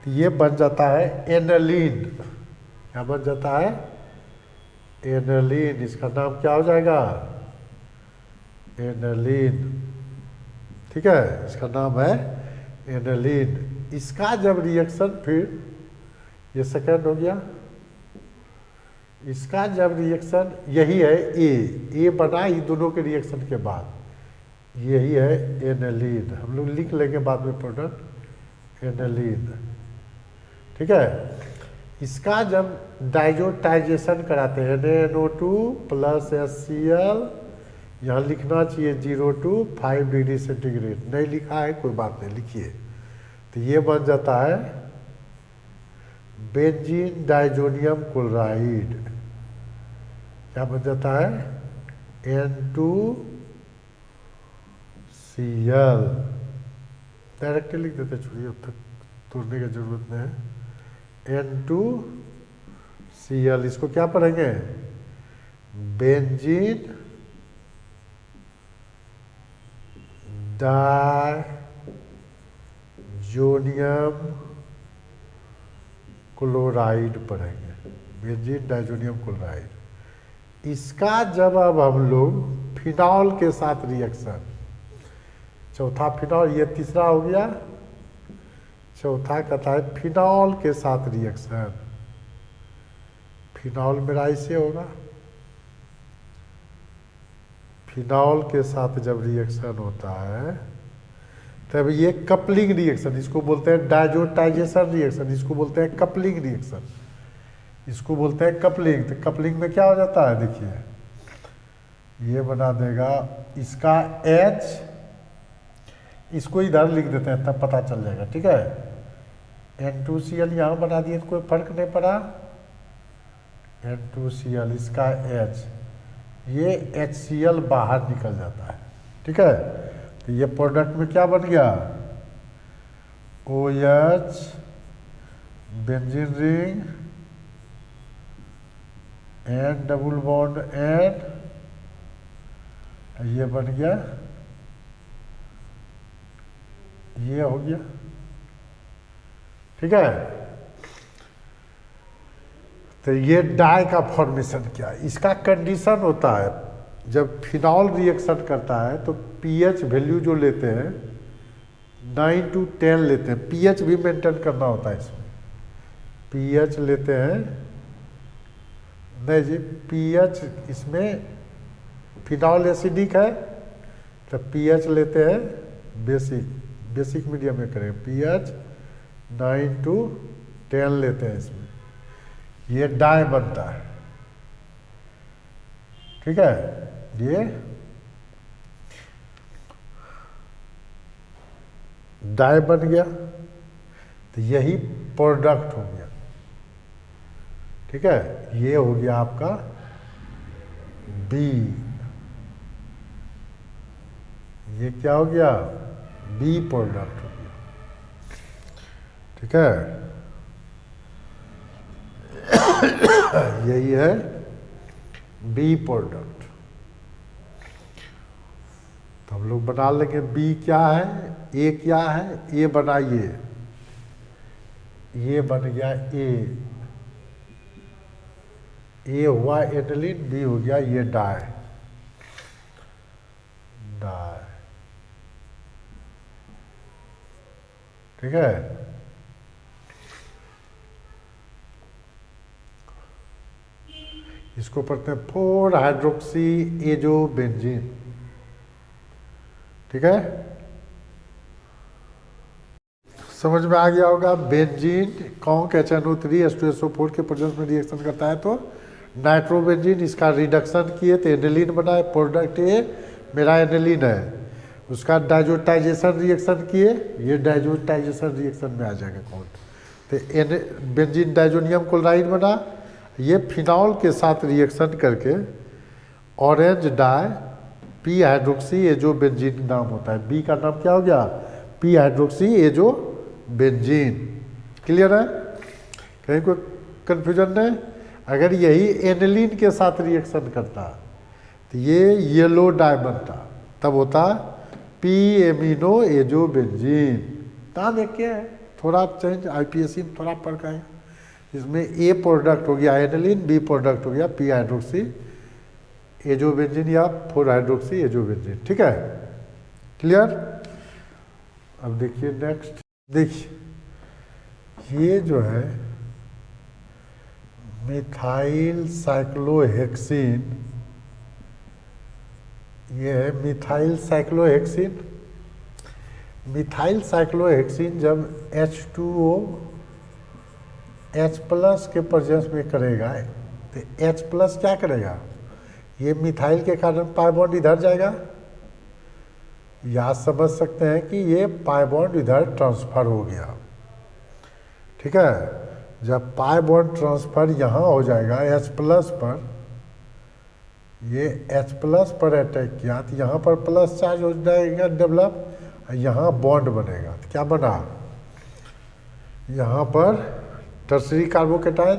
तो ये बन जाता है एनालीन। क्या बन जाता है, एनालीन। इसका नाम क्या हो जाएगा, एनालीन, ठीक है। इसका नाम है एनालीन। इसका जब रिएक्शन, फिर ये सेकंड हो गया, इसका जब रिएक्शन, यही है ए बना ये दोनों के रिएक्शन के बाद, यही है एनालीन। हम लोग लिख लेंगे बाद में प्रोडक्ट एनालीन, ठीक है। इसका जब डाइजोटाइजेशन कराते हैं NaNO2 प्लस HCl, यहाँ लिखना चाहिए 0 to 5 डिग्री सेंटीग्रेड, नहीं लिखा है कोई बात नहीं, लिखिए। तो ये बन जाता है बेंजीन डाइजोनियम क्लोराइड। क्या बन जाता है, N2Cl। डायरेक्टली लिख देते, छोड़िए, अब तक तोड़ने की जरूरत नहीं है। N2Cl, इसको क्या पढ़ेंगे, बेंजीन डाइजोनियम क्लोराइड पढ़ेंगे, बेंजीन डाइजोनियम क्लोराइड। इसका जब अब हम लोग फिनॉल के साथ रिएक्शन, चौथा फिनॉल, ये तीसरा हो गया, चौथा कहता है फिनॉल के साथ रिएक्शन। फिनॉल मेरा ऐसे होगा, फिनॉल के साथ जब रिएक्शन होता है तब ये कपलिंग रिएक्शन, इसको बोलते हैं डाइजोटाइजेशन रिएक्शन, इसको बोलते हैं कपलिंग रिएक्शन, इसको बोलते हैं कपलिंग। तो कपलिंग में क्या हो जाता है, देखिए ये बना देगा इसका H, इसको इधर लिख देते हैं तब पता चल जाएगा, ठीक है। N2Cl यहाँ बना दिए तो कोई फर्क नहीं पड़ा, N2Cl इसका H, ये HCl बाहर निकल जाता है, ठीक है। तो ये प्रोडक्ट में क्या बन गया, OH benzene ring N double bond N, ये बन गया, ये हो गया, ठीक है। तो ये डाई का फॉर्मेशन क्या है, इसका कंडीशन होता है जब फिनॉल रिएक्शन करता है तो पीएच वैल्यू जो लेते हैं 9 to 10 लेते हैं। पीएच भी मेंटेन करना होता है इसमें। पीएच लेते हैं, नहीं जी, पीएच इसमें फिनॉल एसिडिक है तो पीएच लेते हैं बेसिक मीडियम में करें, पीएच 9 to 10 लेते हैं इसमें। ये डाई बनता है, ठीक है, ये डाई बन गया तो यही प्रोडक्ट हो गया, ठीक है। ये हो गया आपका बी, ये क्या हो गया, बी प्रोडक्ट हो गया, ठीक है। यही है बी प्रोडक्ट। तो हम लोग बना लेंगे बी क्या है, ए क्या है, ए बनाइए, ये बन गया ए हुआ एथिलीन, बी हो गया ये डाई, ठीक है। इसको पढ़ते हैं 4 हाइड्रोक्सी एजोबेंजीन, ठीक है। समझ में आ गया होगा। बेंजीन कॉन्क HNO3H2SO4 के प्रेजेंस में रिएक्शन करता है तो नाइट्रोबेंजीन, इसका रिडक्शन किए तो एनिलीन बनाए, प्रोडक्ट ये मेरा एनिलीन है। उसका डाइजोटाइजेशन रिएक्शन किए, ये डाइजोटाइजेशन रिएक्शन में आ जाएगा कौन, तो बेंजीन डाइजोनियम क्लोराइड बना। ये फिनॉल के साथ रिएक्शन करके orange dye P hydroxy azobenzene नाम होता है। बी का नाम क्या हो गया, पी हाइड्रोक्सी एजोबेंजीन। क्लियर है, कहीं कोई कन्फ्यूजन नहीं। अगर यही एनिलीन के साथ रिएक्शन करता तो ये येलो डाई बनता, तब होता पी एमिनो एजोबेंजीन। नाम एक क्या है, थोड़ा चेंज, आईपीएससी में थोड़ा फर्क है। इसमें ए प्रोडक्ट हो गया एनिलीन, बी प्रोडक्ट हो गया पी हाइड्रोक्सी एजोबेंजीन या 4 हाइड्रोक्सी एजोबेंजीन, ठीक है। क्लियर। अब देखिए नेक्स्ट, देखिए ये जो है मिथाइल साइक्लोहेक्सिन, ये है मिथाइल साइक्लोहेक्सिन। मिथाइल साइक्लोहेक्सिन जब H2O H प्लस के प्रेजेंस में करेगा तो H प्लस क्या करेगा, ये मिथाइल के कारण पाई बॉन्ड इधर जाएगा, या समझ सकते हैं कि ये पाई बॉन्ड इधर ट्रांसफर हो गया, ठीक है। जब पाई बॉन्ड ट्रांसफर यहाँ हो जाएगा H प्लस पर, ये H प्लस पर अटैक किया तो यहाँ पर प्लस चार्ज हो जाएगा डेवलप, यहाँ बॉन्ड बनेगा तो क्या बना, यहाँ पर टर्सरी कार्बोकेटाइन,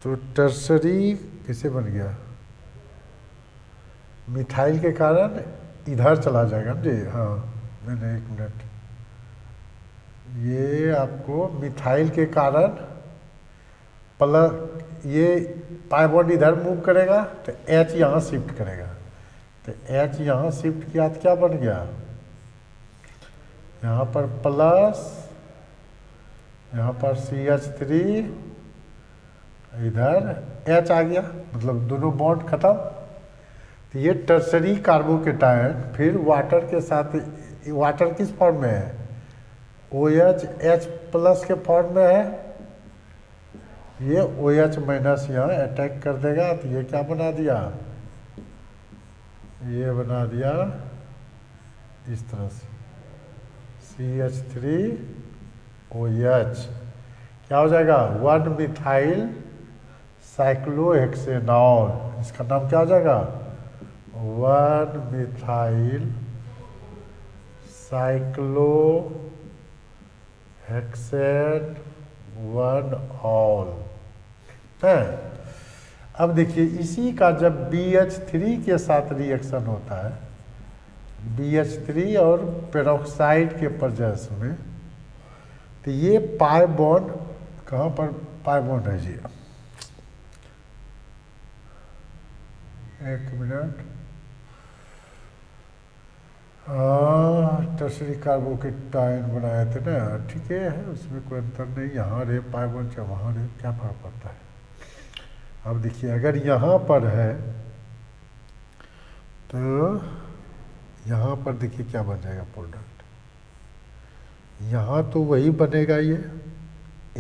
तो टर्सरी किसे बन गया, मिथाइल के कारण इधर चला जाएगा जी। हाँ मैंने एक मिनट, ये आपको मिथाइल के कारण प्लस, ये पाई बॉन्ड इधर मूव करेगा तो H यहाँ शिफ्ट करेगा, तो H यहाँ शिफ्ट किया तो क्या बन गया, यहाँ पर प्लस, यहाँ पर CH3, इधर H आ गया, मतलब दोनों बॉन्ड खत्म। तो ये टर्सरी कार्बोकेटाइन फिर वाटर के साथ, वाटर किस फॉर्म में है, OH H प्लस के फॉर्म में है, ये OH माइनस यहाँ अटैक कर देगा तो ये क्या बना दिया, ये बना दिया इस तरह से CH3OH, क्या हो जाएगा 1 मिथाइल साइक्लोहेक्सेनॉल, इसका नाम क्या हो जाएगा 1 मिथाइल साइक्लोहेक्सेन 1 ऑल है। अब देखिए इसी का जब BH3 के साथ रिएक्शन होता है, BH3 और पेरोक्साइड के प्रेजेंस में, तो ये पाई बॉन्ड, कहाँ पर पाई बॉन्ड है जी, एक मिनट, टर्सरी कार्बोकेटाइन बनाए थे ना, ठीक है, उसमें कोई अंतर नहीं, यहाँ रे पाई बॉन्ड चाहे वहाँ रे, क्या फर्क पड़ता है। अब देखिए अगर यहाँ पर है तो यहाँ पर देखिए क्या बन जाएगा प्रोडक्ट, यहाँ तो वही बनेगा, ये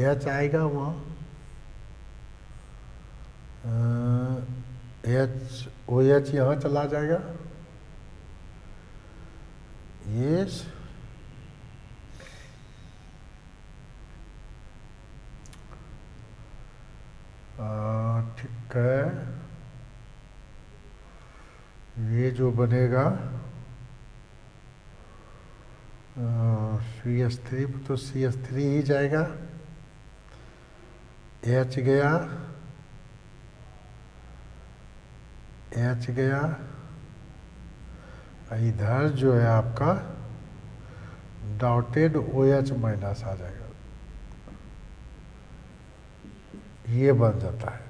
एच आएगा वहाँ, एच ओ एच यहाँ चला जाएगा, ये ठीक है, ये जो बनेगा CH3 तो CH3 ही जाएगा, H गया, H गया, इधर जो है आपका डॉटेड OH माइनस आ जाएगा, ये बन जाता है।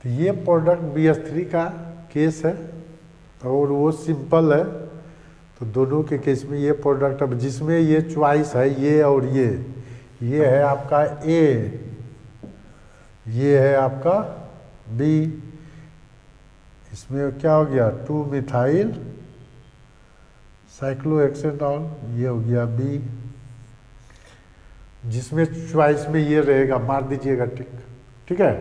तो ये प्रोडक्ट BH3 का केस है और वो सिंपल है, तो दोनों के केस में ये प्रोडक्ट, अब जिसमें ये चॉइस है ये और ये है आपका A, ये है आपका B, इसमें क्या हो गया 2 मिथाइल साइक्लोहेक्सेनॉल, ये हो गया B, जिसमें चॉइस में ये रहेगा मार दीजिएगा टिक, ठीक है।